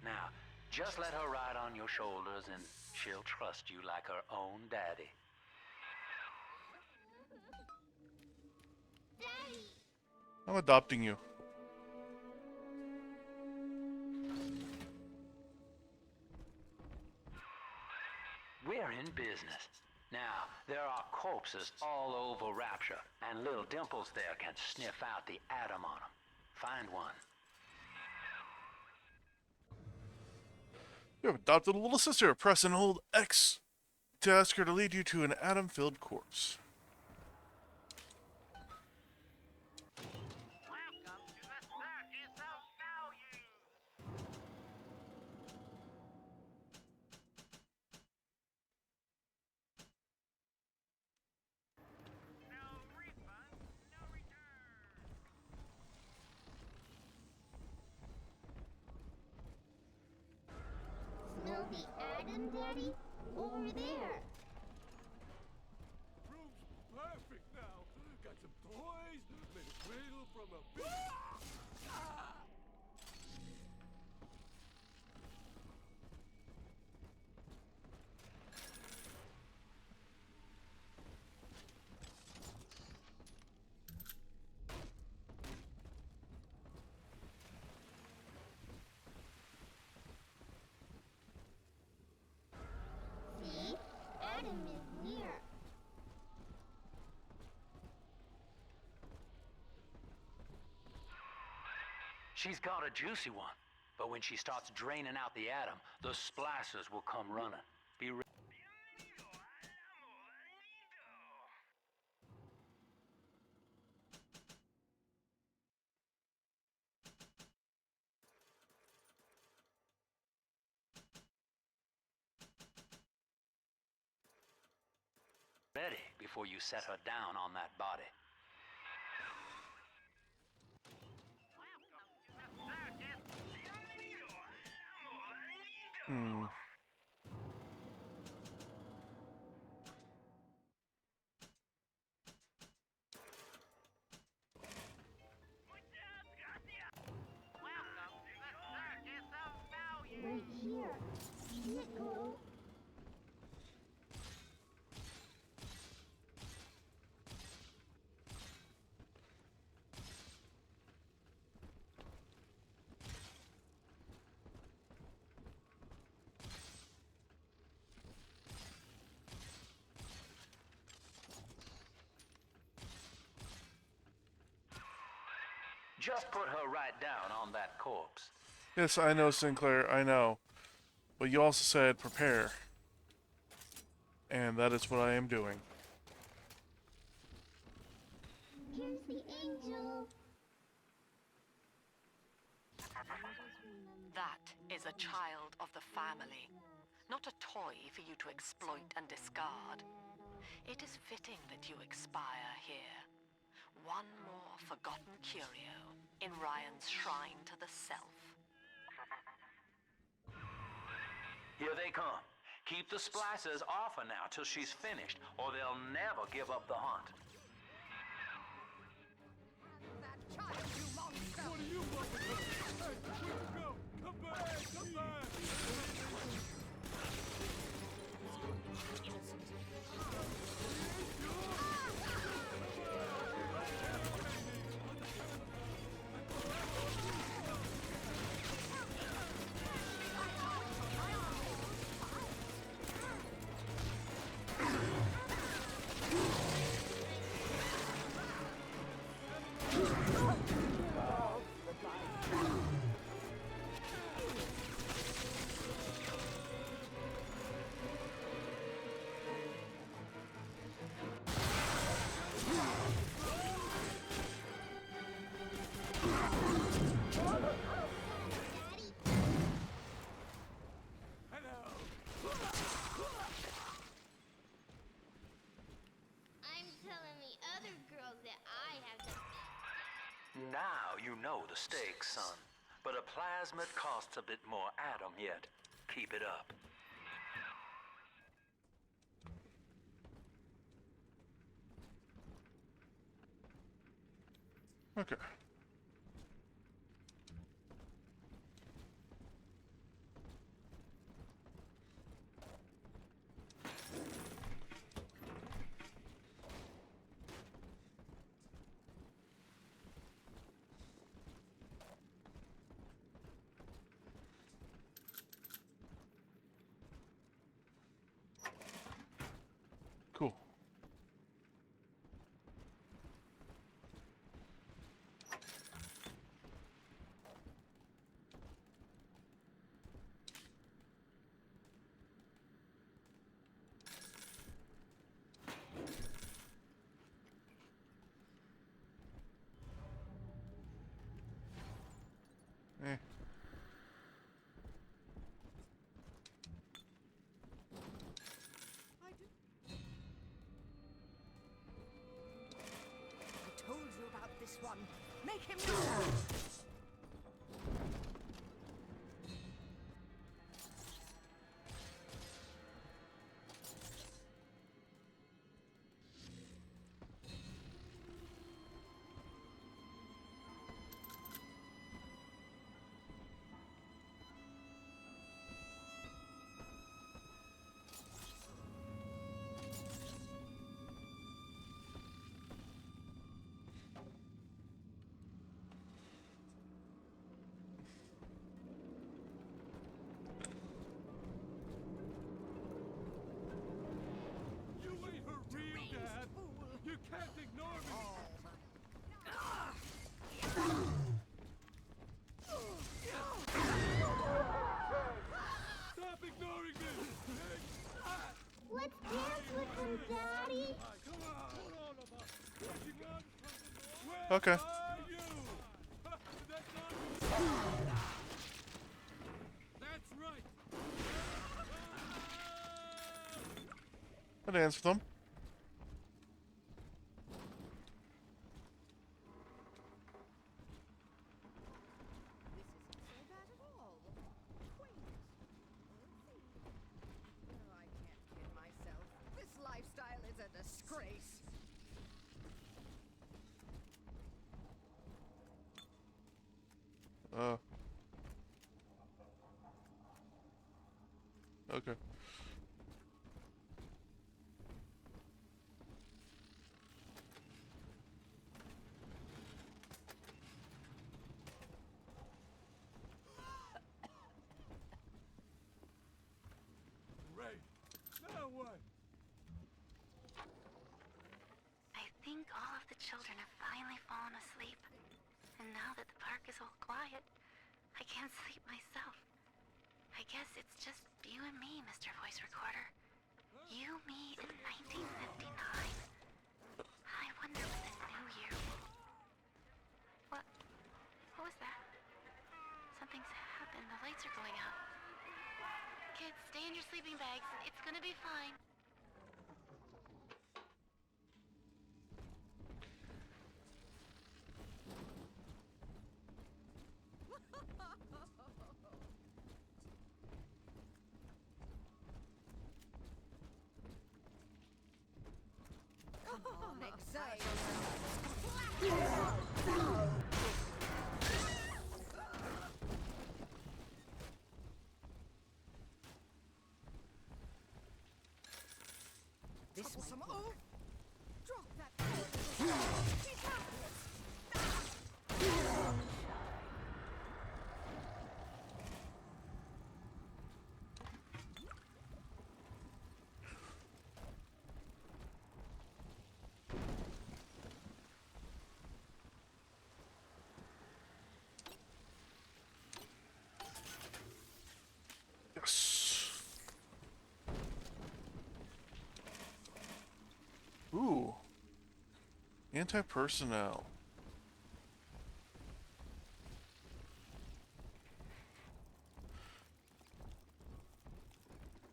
Now, just let her ride on your shoulders and she'll trust you like her own daddy. Daddy! I'm adopting you. We're in business. Now, there are corpses all over Rapture, and little Dimples there can sniff out the atom on them. Find one. You have adopted a little sister. Press and hold X to ask her to lead you to an atom-filled corpse. Smell the atom, Daddy? Over there. Room's perfect now. Got some toys, made a cradle from a big... See? Adam is near. She's got a juicy one, but when she starts draining out the atom, the splicers will come running. Be ready. Before you set her down on that body. Right here. See it glow? Just put her right down on that corpse. Yes, I know, Sinclair, I know. But you also said prepare. And that is what I am doing. Here's the angel. That is a child of the family, not a toy for you to exploit and discard. It is fitting that you expire here. One more forgotten curio in Ryan's shrine to the self. Here they come. Keep the splicers off her now till she's finished, or they'll never give up the hunt. That child, you monster! What are you fucking doing? Hey, where'd you go? Come back! Come back! I'm telling the other girls that I have the... Now you know the stakes, son. But a plasmid costs a bit more atom yet. Keep it up. Okay. Cool. Eh. I told you about this one. Make him know. You ain't her real dad! You can't ignore me! Stop ignoring me! Let's dance with him, Daddy! Come on! Hold on, about... She runs from the door. Where Okay. are you? That's not... That's right! I dance with them. This isn't so bad at all. Quaint. Oh, I can't kid myself. This lifestyle is a disgrace. Okay. Great. Now what? I think all of the children have finally fallen asleep. And now that the park is all quiet, I can't sleep myself. I guess it's just you and me, Mr. Voice Recorder. You, me, in 1959. I wonder what the new year will... What? What was that? Something's happened. The lights are going out. Kids, stay in your sleeping bags. It's gonna be fine. this way. Oh, drop that poor little girl. She's helpless. Yes. Ooh. Anti-personnel.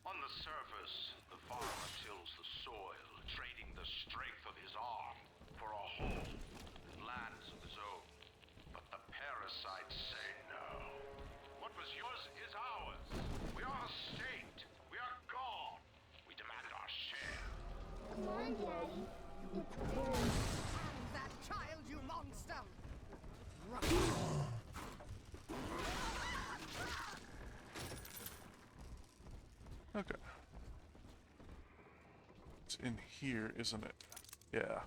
On the surface, the farmer tills the soil, trading the strength of his arm for a home and lands of his own. But the parasites say no. What was yours is ours. We are the state. We are gone. We demand our share. Come on, Daddy. It's good. And that child, you monster! Okay. It's in here, isn't it? Yeah.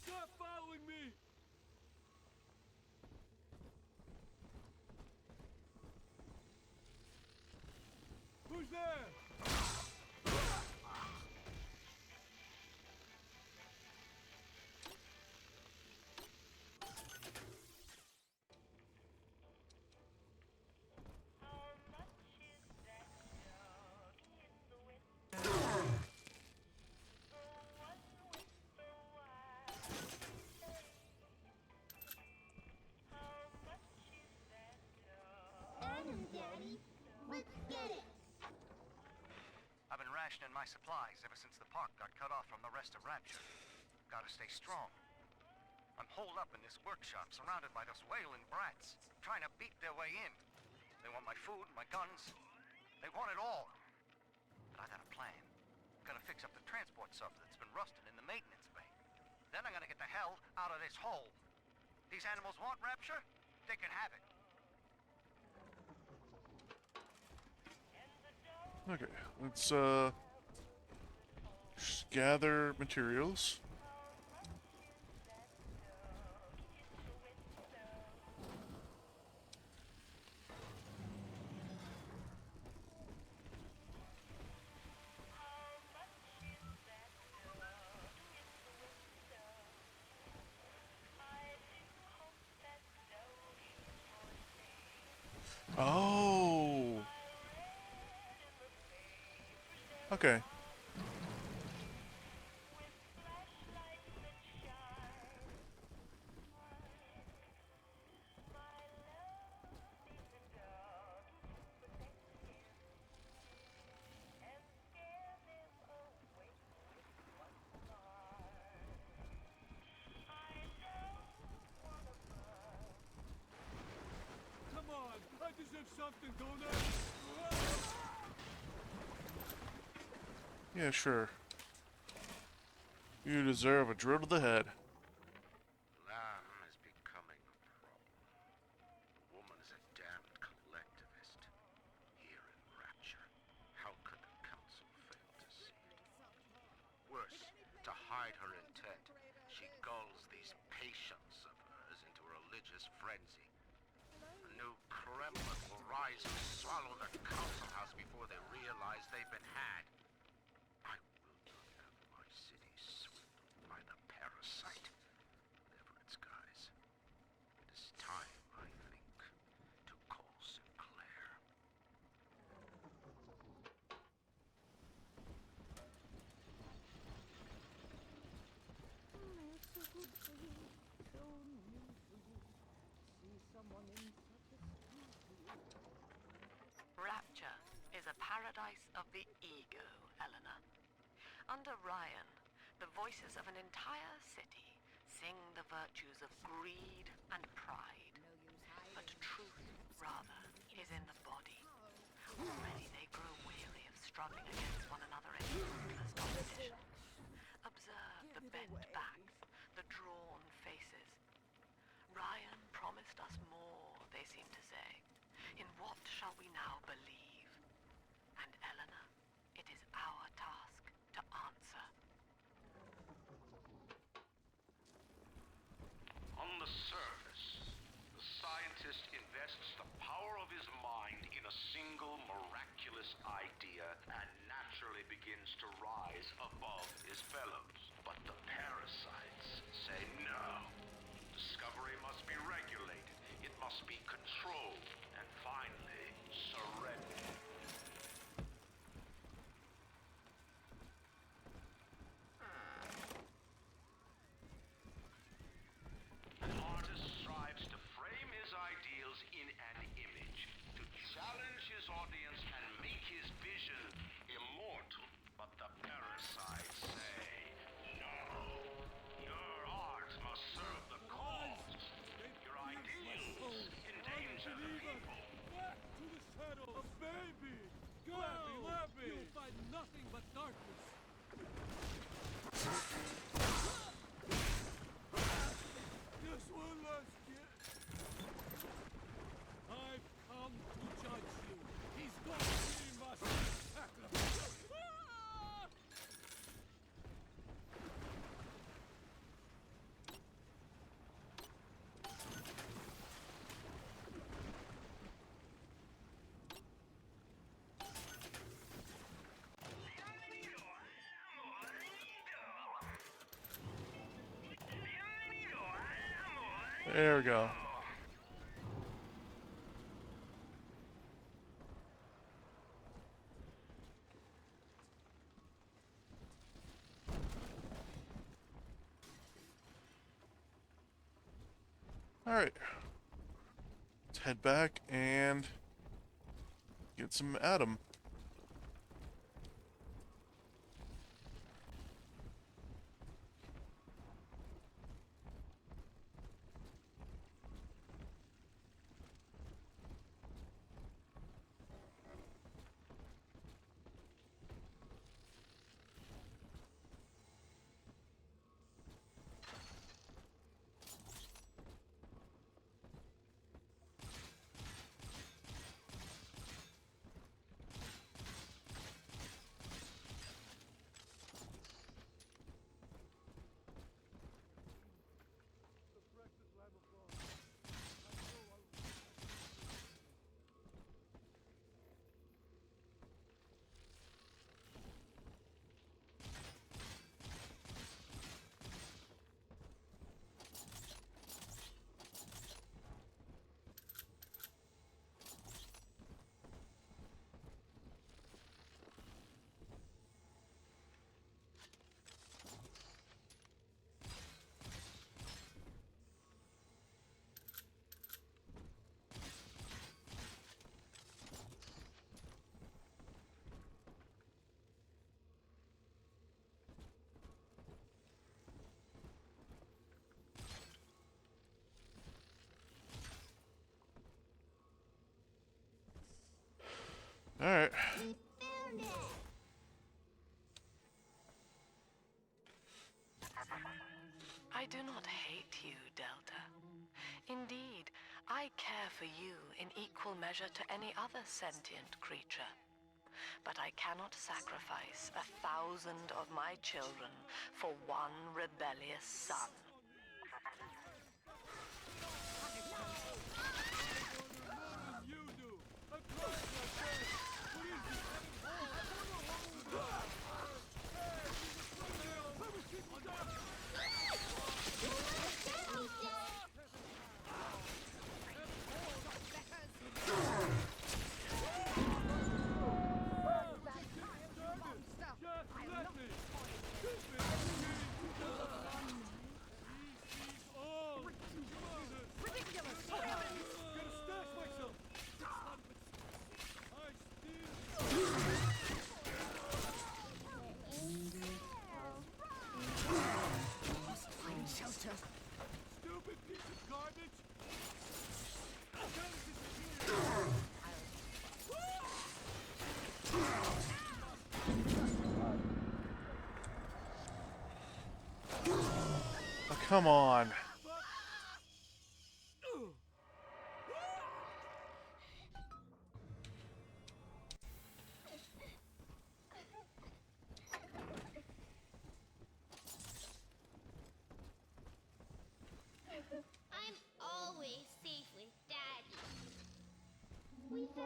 Stop following me! Who's there? Adam, Daddy. Let's get it. I've been rationing my supplies ever since the park got cut off from the rest of Rapture. Gotta stay strong. I'm holed up in this workshop, surrounded by those whaling brats, trying to beat their way in. They want my food, my guns. They want it all. But I got a plan. Gonna fix up the transport stuff that's been rusting in the maintenance bay. Then I'm gonna get the hell out of this hole. These animals want Rapture? They can have it. Okay, let's just gather materials. Oh. Okay. Come on, I deserve something, don't I? Yeah, sure. You deserve a drill to the head. Lamb is becoming a problem. The woman is a damned collectivist here in Rapture. How could the council fail to see it? Worse, to hide her intent, she gulls these patients of hers into a religious frenzy. A new Kremlin will rise and swallow the council house before they realize they've been had. I will not have my city swindled by the parasite, whatever its guise. It is time, I think, to call Sinclair. Rapture is a paradise of the ego, Eleanor. Under Ryan, the voices of an entire city sing the virtues of greed and pride. But truth, rather, is in the body. Already they grow weary of struggling against one another in fruitless competition. Observe the bent backs, the drawn faces. Ryan promised us they seem to say. In what shall we now believe? And Eleanor, it is our task to answer. On the surface, the scientist invests the power of his mind in a single miraculous idea and naturally begins to rise above his fellows. But the parasites say no. Discovery must be regulated, it must be controlled, and finally, surrendered. An artist strives to frame his ideals in an image, to challenge his audience and make his vision immortal. But the parasites say, no, your art must serve the cause. Your ideals endanger the people. Back to the shadows! A baby! Go! Lappy! You'll find nothing but darkness! Just one last kid! I've come to judge you! He's gonna be my sacrifice! There we go. Alright. Let's head back and get some Adam. Alright. I do not hate you, Delta. Indeed, I care for you in equal measure to any other sentient creature. But I cannot sacrifice 1,000 of my children for one rebellious son. Oh, come on.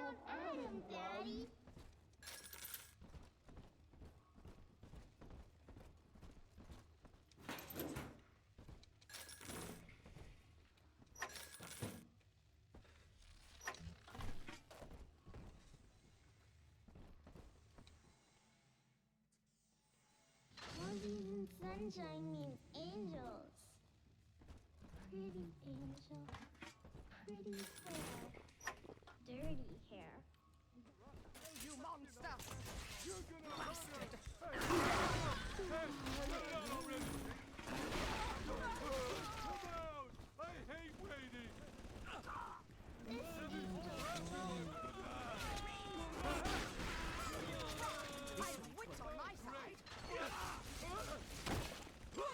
old Adam, Daddy. Roses and sunshine means angels. Pretty angel. Pretty hair. Dirty hair. You monster! You're gonna Bastard! Hey, cut it out already! Come out! I hate waiting! This angel. My wits on my side! Why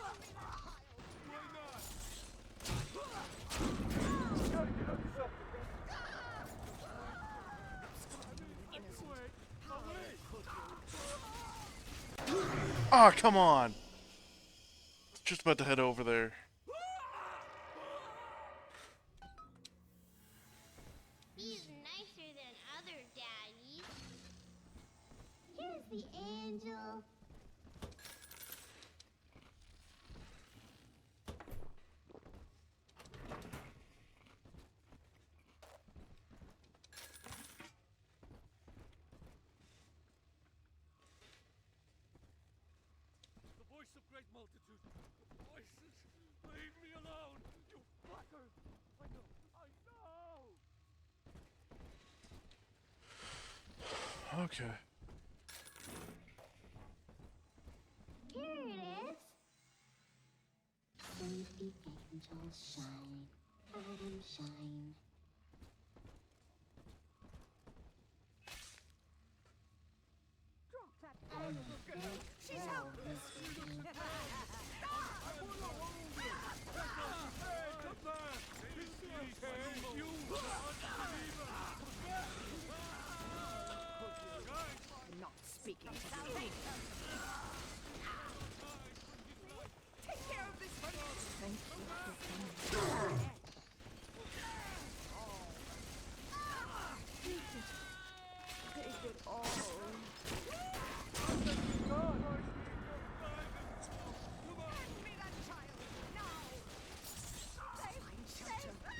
not? Gotta get up something. Wait, Ah, oh, come on! Just about to head over there. He's nicer than other daddies. Here's the angel. the voice of great multitude. The voices. Leave me alone, you fuckers. I know. Okay. Here it is. Sleepy angels shine. Adam shine. Drop that I'm little girl! She's helpless! Not speaking to me. Take care of this one. Thank you for coming. Take it all. Hand me that child now. Find shelter.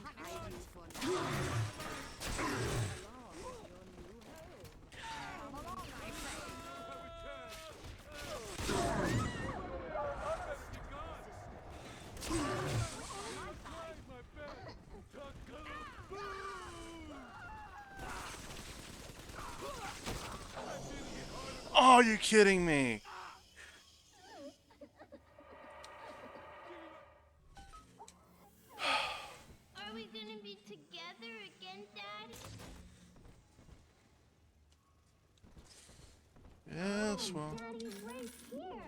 Hide you for now. Come along, I say. Oh, are you kidding me? Are we gonna be together again, Daddy? Yes, well. Daddy's right here.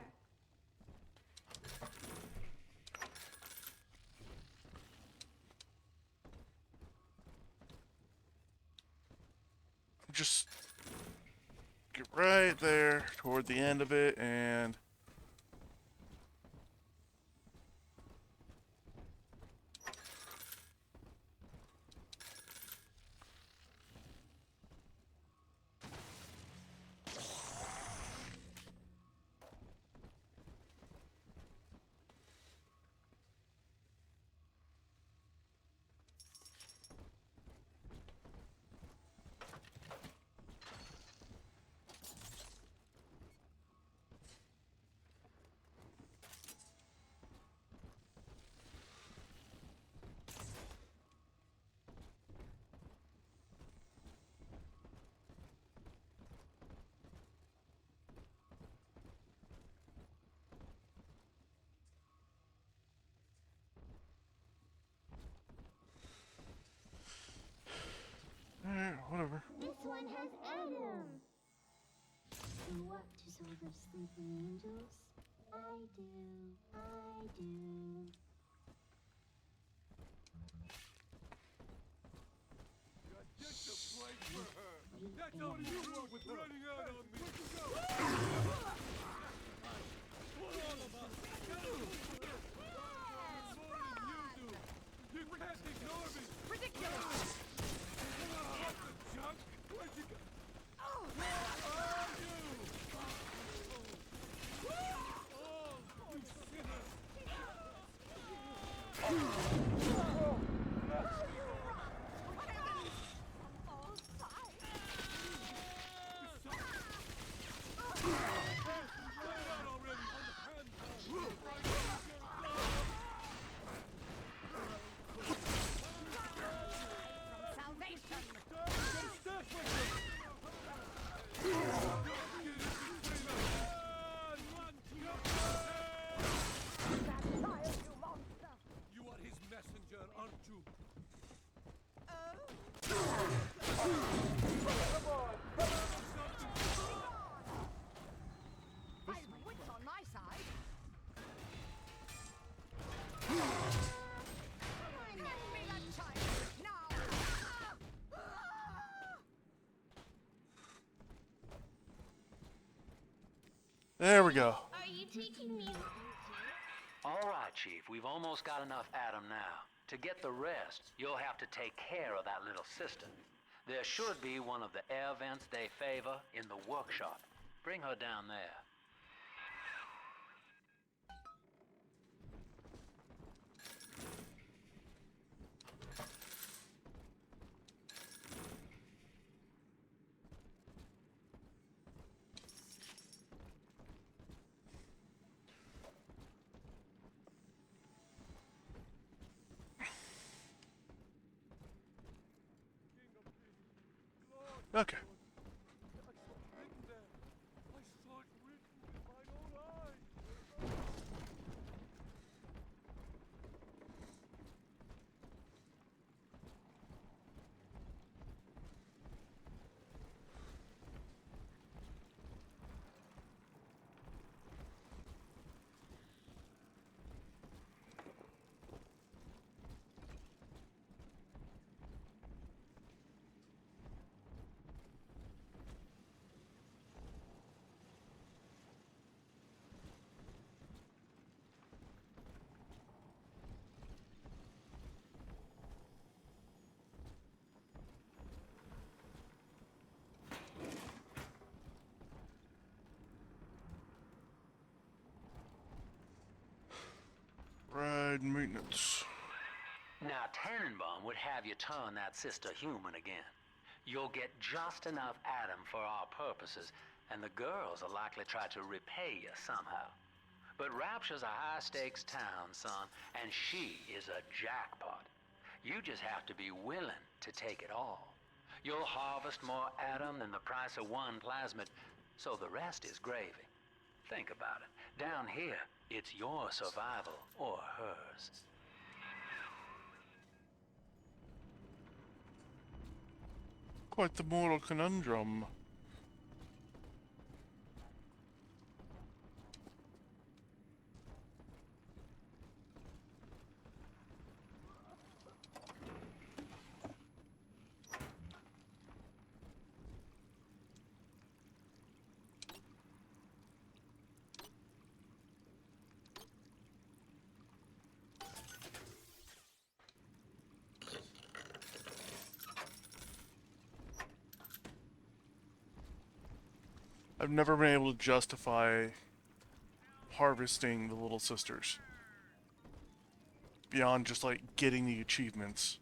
Just get right there toward the end of it and whatever. This one has Adam. Who watches over sleeping angels? I do. I do. Get the place for her. That's how you work with running out on me. What all of us? There we go. Are you taking me along All right, Chief, we've almost got enough Adam now. To get the rest, you'll have to take care of that little sister. There should be one of the air vents they favor in the workshop. Bring her down there. Okay. Ride maintenance. Now, Tannenbaum would have you turn that sister human again. You'll get just enough Adam for our purposes, and the girls will likely try to repay you somehow. But Rapture's a high-stakes town, son, and she is a jackpot. You just have to be willing to take it all. You'll harvest more Adam than the price of one plasmid, so the rest is gravy. Think about it. Down here, it's your survival or hers. Quite the moral conundrum. I've never been able to justify harvesting the little sisters. Beyond just like getting the achievements.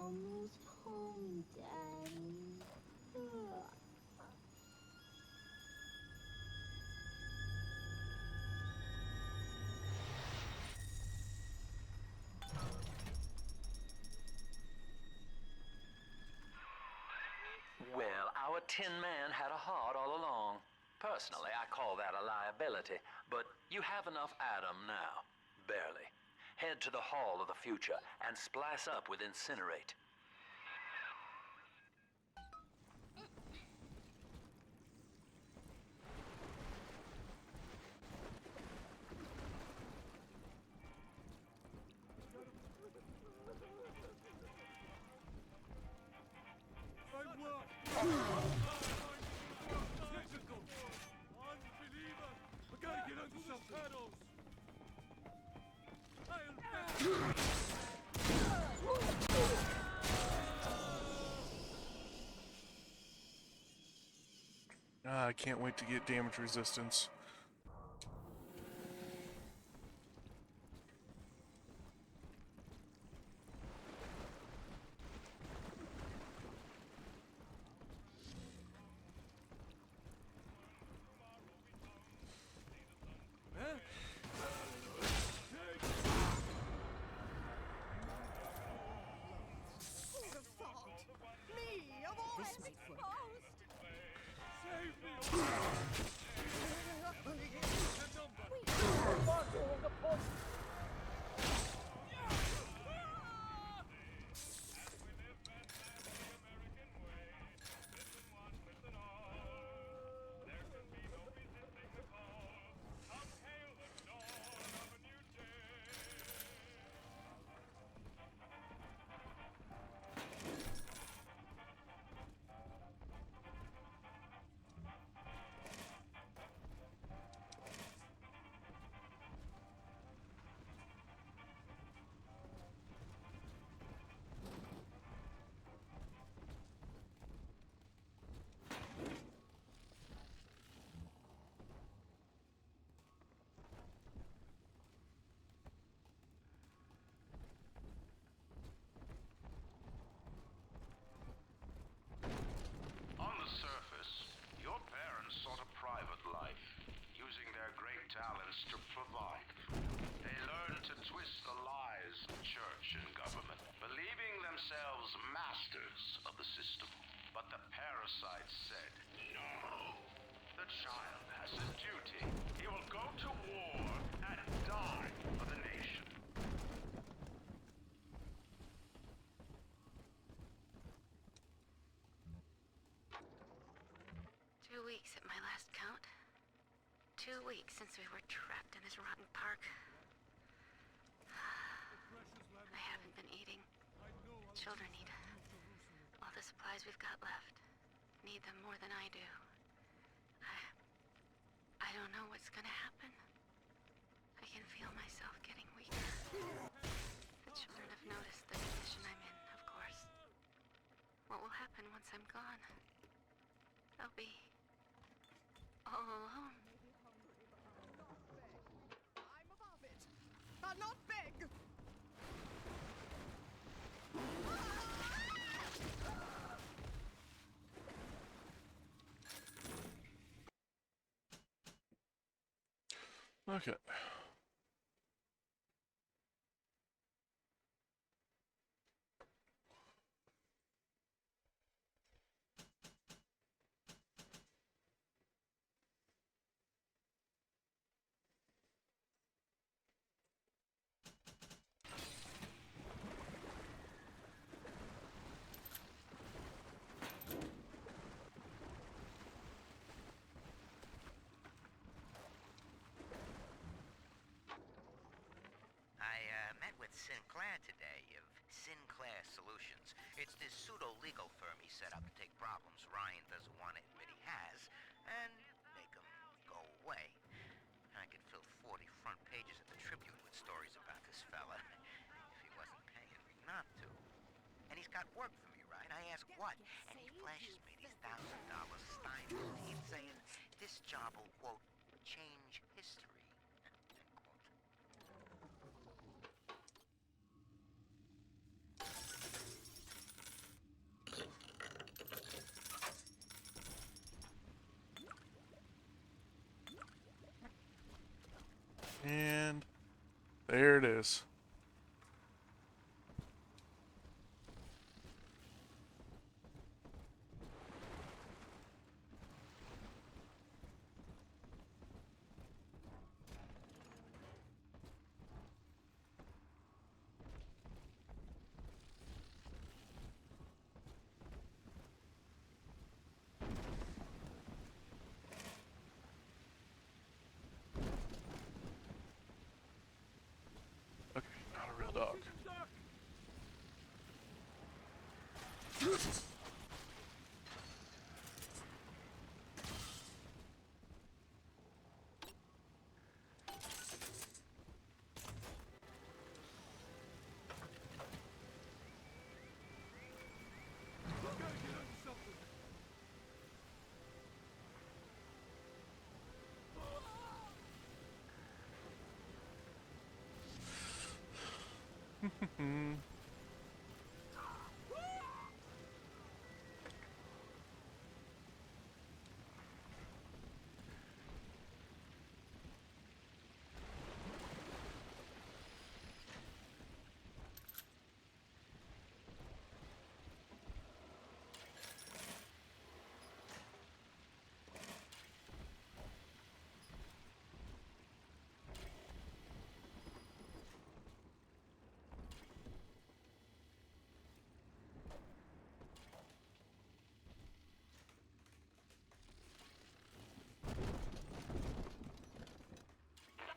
almost home, Daddy? Ugh. Well, our Tin Man had a heart all along. Personally, I call that a liability, but you have enough Adam now. Barely. Head to the Hall of the Future and splice up with Incinerate. I can't wait to get damage resistance. themselves masters of the system. But the parasites said, no. The child has a duty. He will go to war and die for the nation. 2 weeks at my last count. 2 weeks since we were trapped in this rotten park. I haven't been eating. The children need all the supplies we've got left. Need them more than I do. I don't know what's gonna happen. I can feel myself getting weaker. The children have noticed the condition I'm in, of course. What will happen once I'm gone? I'll be all alone. I'm above it. I'll not beg. Okay. I met with Sinclair today of Sinclair Solutions. It's this pseudo-legal firm he set up to take problems Ryan doesn't want to admit he has and make them go away. I could fill 40 front pages of the Tribune with stories about this fella if he wasn't paying me not to. And he's got work for me, right? I ask what? And he flashes me these $1,000 Steiner deeds saying this job will, quote, change history. And there it is. Okay, not a real dog.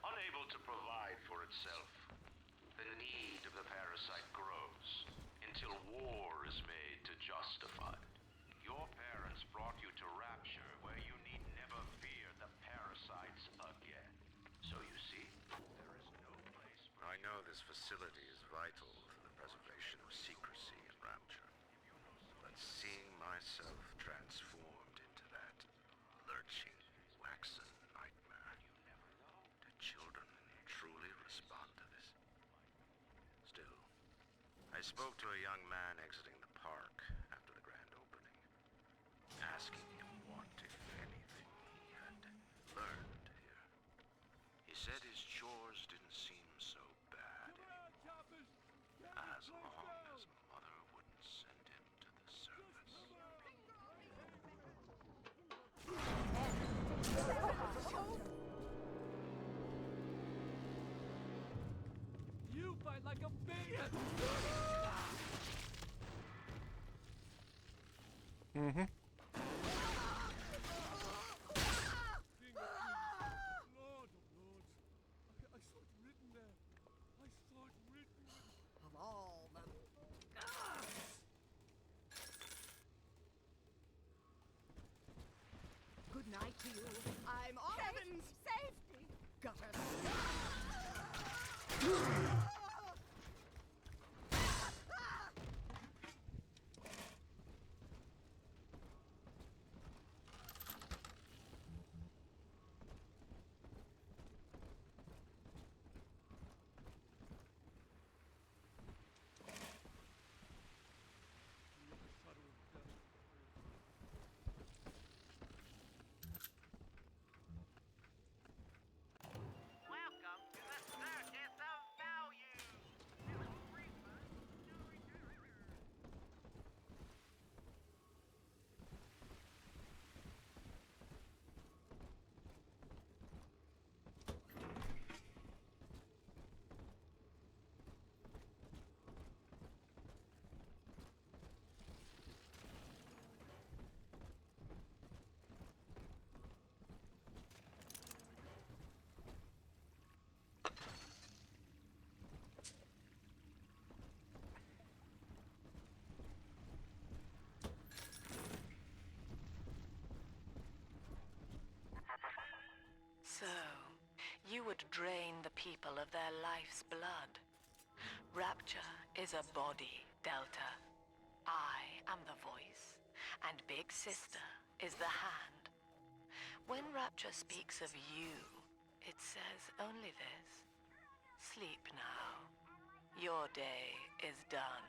Unable to provide for itself, the need of the parasite grows until war is made to justify it. Your parents brought you to Rapture, where you need never fear the parasites again. So you see, there is no place for... I know this facility is vital to the preservation of secrecy in Rapture. But seeing myself transformed into that lurching, waxen nightmare, do children truly respond to this? Still, I spoke to a young man exiting the park after the grand opening, asking him what, if anything, he had learned here. He said his chores didn't seem so bad anymore, as long as Mother would fight like a baby. Mm-hmm. King of kings, Lord of lords. I saw it written there. I saw it written of all them. Good night to you. I'm on heaven's safety. Gutter. Welcome to the Circus of Value. So, you would drain the people of their life's blood. Rapture is a body, Delta. I am the voice, and Big Sister is the hand. When Rapture speaks of you, it says only this. Sleep now. Your day is done.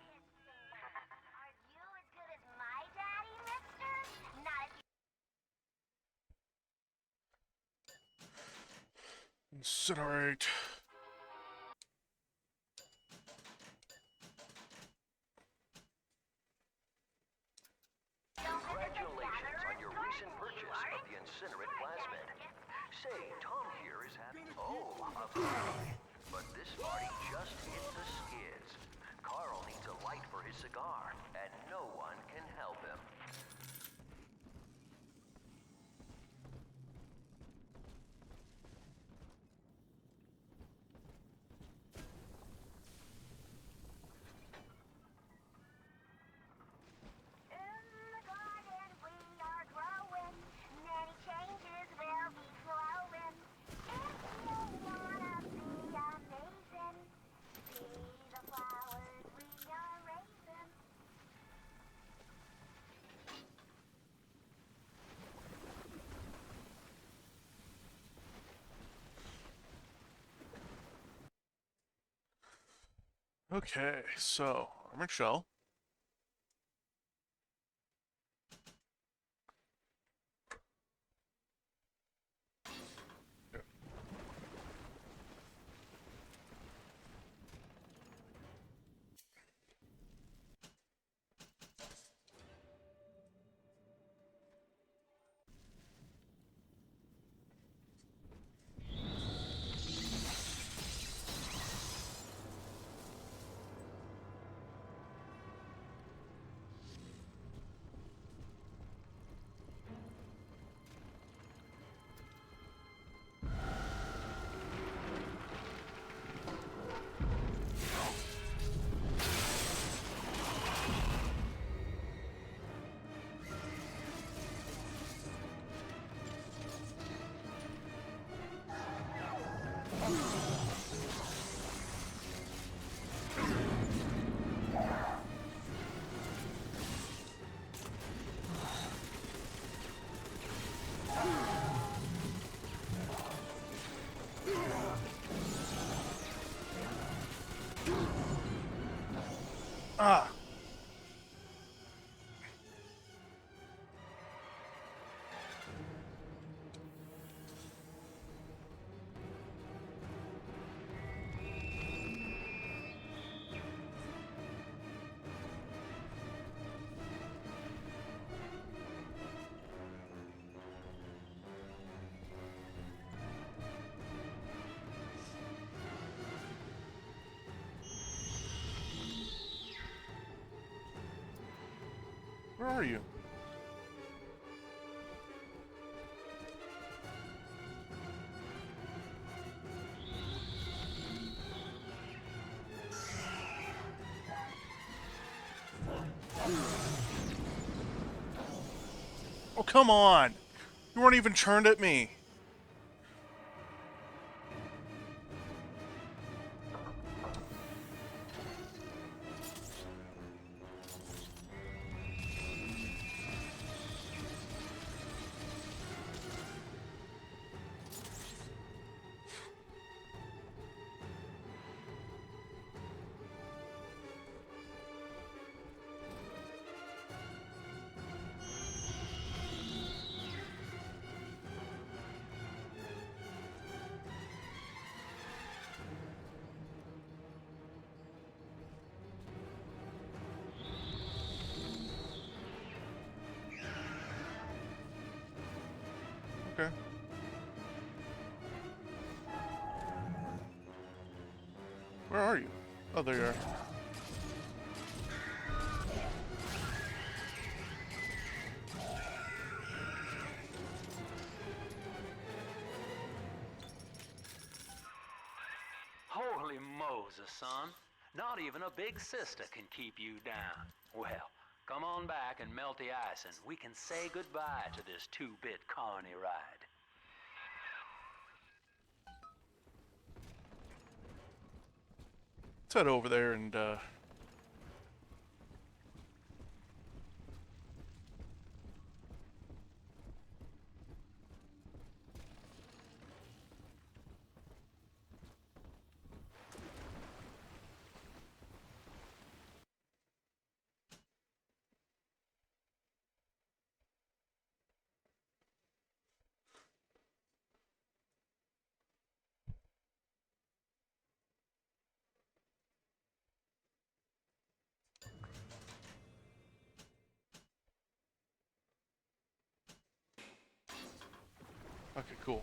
Are you as good as my daddy, mister? Not if Incinerate. Congratulations on your recent purchase of the incinerate plasmid. Say, Tom here is happy. Oh, a party. But this party just hit the skids. Carl needs a light for his cigar, and no one can help him. in the garden we are growing. Many changes will be flowing. If you wanna be amazing, see the flowers we are raising. Okay, so armored shell. Ah! Where are you? Oh, come on! You weren't even turned at me! Okay. Where are you? Oh, there you are. Holy Moses, son. Not even a big sister can keep you down. Well, come on back and melt the ice and we can say goodbye to this two-bit carny ride. Let's head over there and, okay, cool.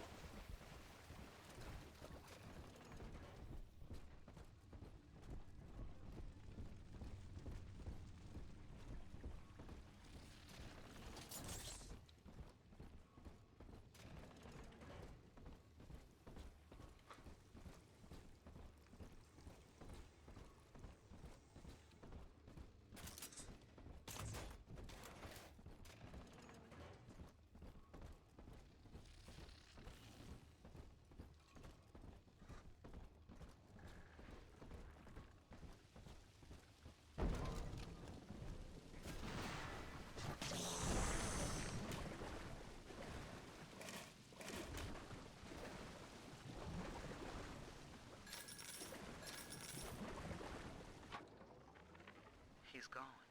He's gone.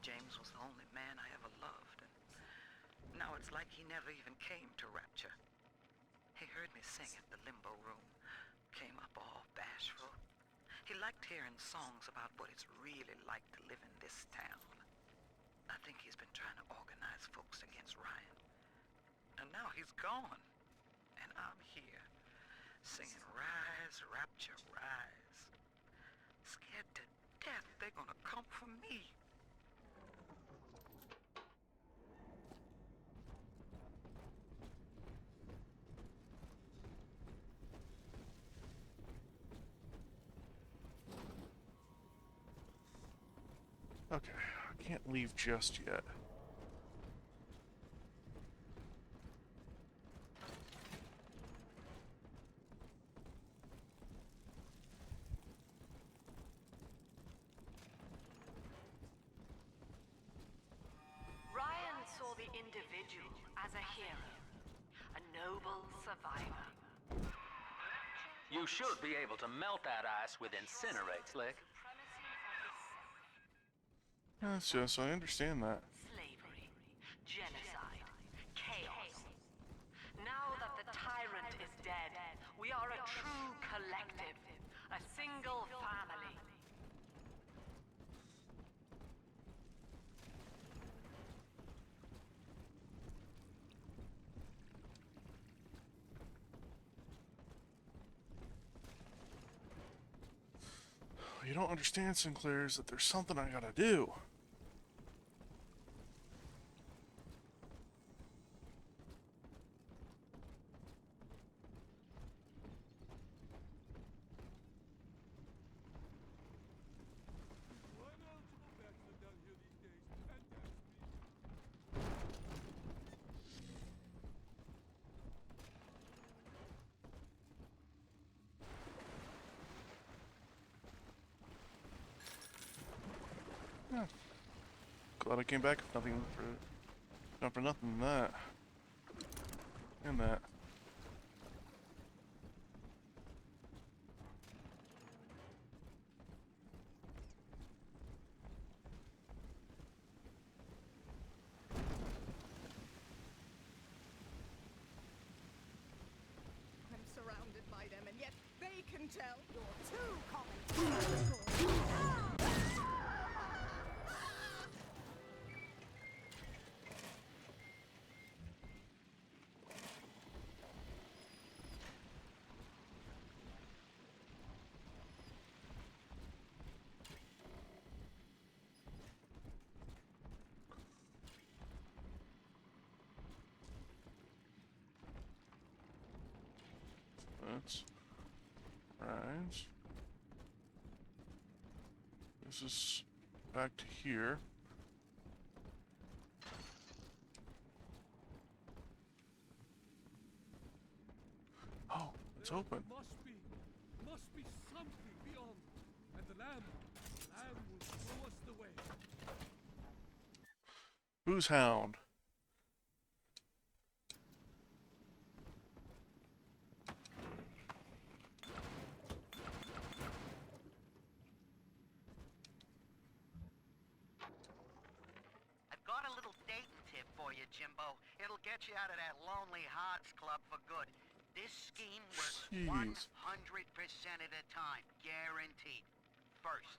James was the only man I ever loved, and now it's like he never even came to Rapture. He heard me sing at the limbo room, came up all bashful. He liked hearing songs about what it's really like to live in this town. I think he's been trying to organize folks against Ryan. And now he's gone. And I'm here, singing Rise, Rapture, Rise. Scared to death they're gonna come for me. Okay, I can't leave just yet. Ryan saw the individual as a hero, a noble survivor. You should be able to melt that ice with incinerate, Slick. Yes, I understand that. Slavery, genocide, chaos. Now that the tyrant is dead, we are a true collective, a single family. You don't understand, Sinclair, is that there's something I gotta do. Yeah. Glad I came back. Nothing for, not for nothing. That and that. I'm surrounded by them, and yet they can tell you're too common. That's right. This is back to here. Oh, it's open. Must be something beyond. And the lamb will show us the way. Who's hound? I've got a little dating tip for you, Jimbo. It'll get you out of that Lonely Hearts Club for good. This scheme works 100% of the time, guaranteed. First,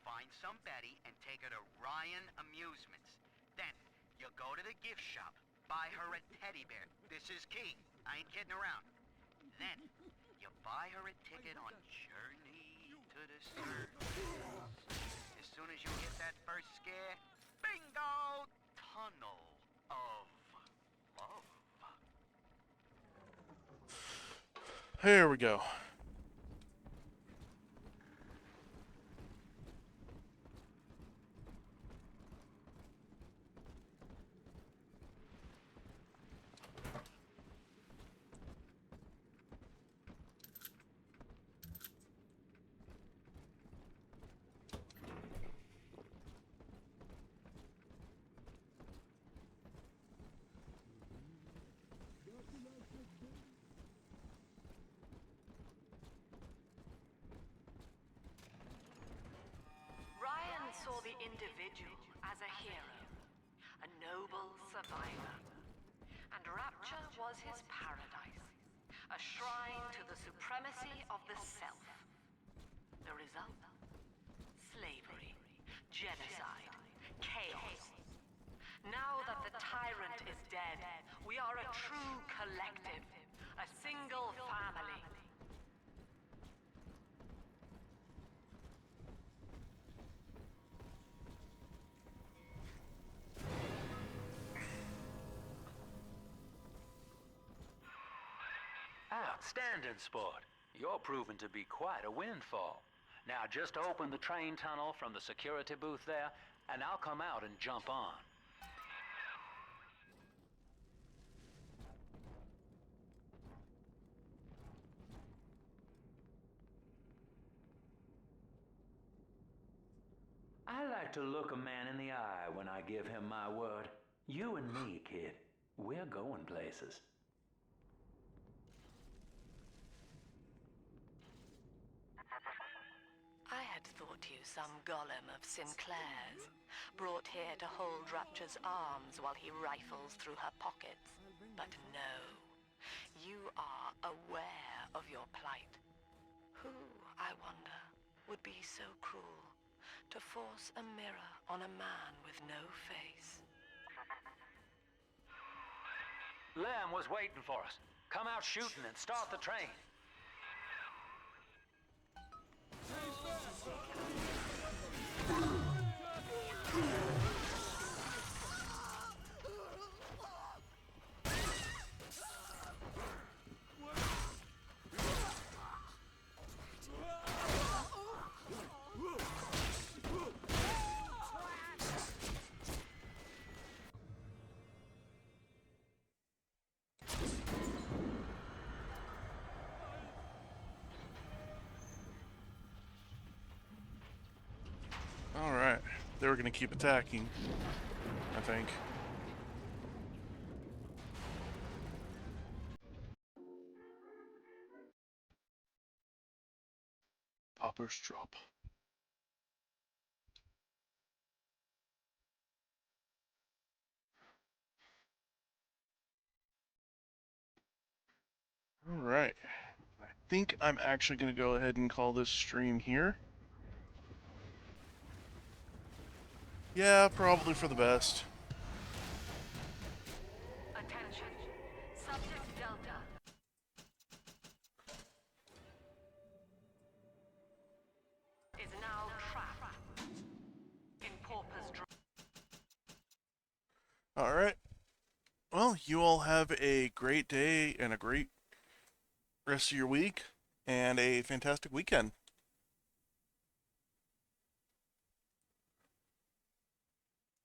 find some Betty and take her to Ryan Amusements. Then, you go to the gift shop, buy her a teddy bear. This is key. I ain't kidding around. Then, you buy her a ticket on Journey to the Surface. As soon as you get that first scare, bingo! Tunnel of love. Here we go. Ryan saw the individual as a hero, a noble survivor. And Rapture was his paradise, a shrine to the supremacy of the self. The result? Slavery, genocide, chaos. Now that the tyrant is dead, we are a true collective, a single family. Outstanding, sport. You're proving to be quite a windfall. Now just open the train tunnel from the security booth there, and I'll come out and jump on. I like to look a man in the eye when I give him my word. You and me, kid, we're going places. I had thought you some golem of Sinclair's, brought here to hold Rapture's arms while he rifles through her pockets. But no, you are aware of your plight. Who, I wonder, would be so cruel to force a mirror on a man with no face? Lamb was waiting for us. Come out shooting and start the train. They were going to keep attacking, I think. Popper's drop. Alright. I think I'm actually going to go ahead and call this stream here. Yeah, probably for the best. Attention. Subject Delta. Is now trapped in Pauper's drop. Alright. Well, you all have a great day and a great rest of your week and a fantastic weekend.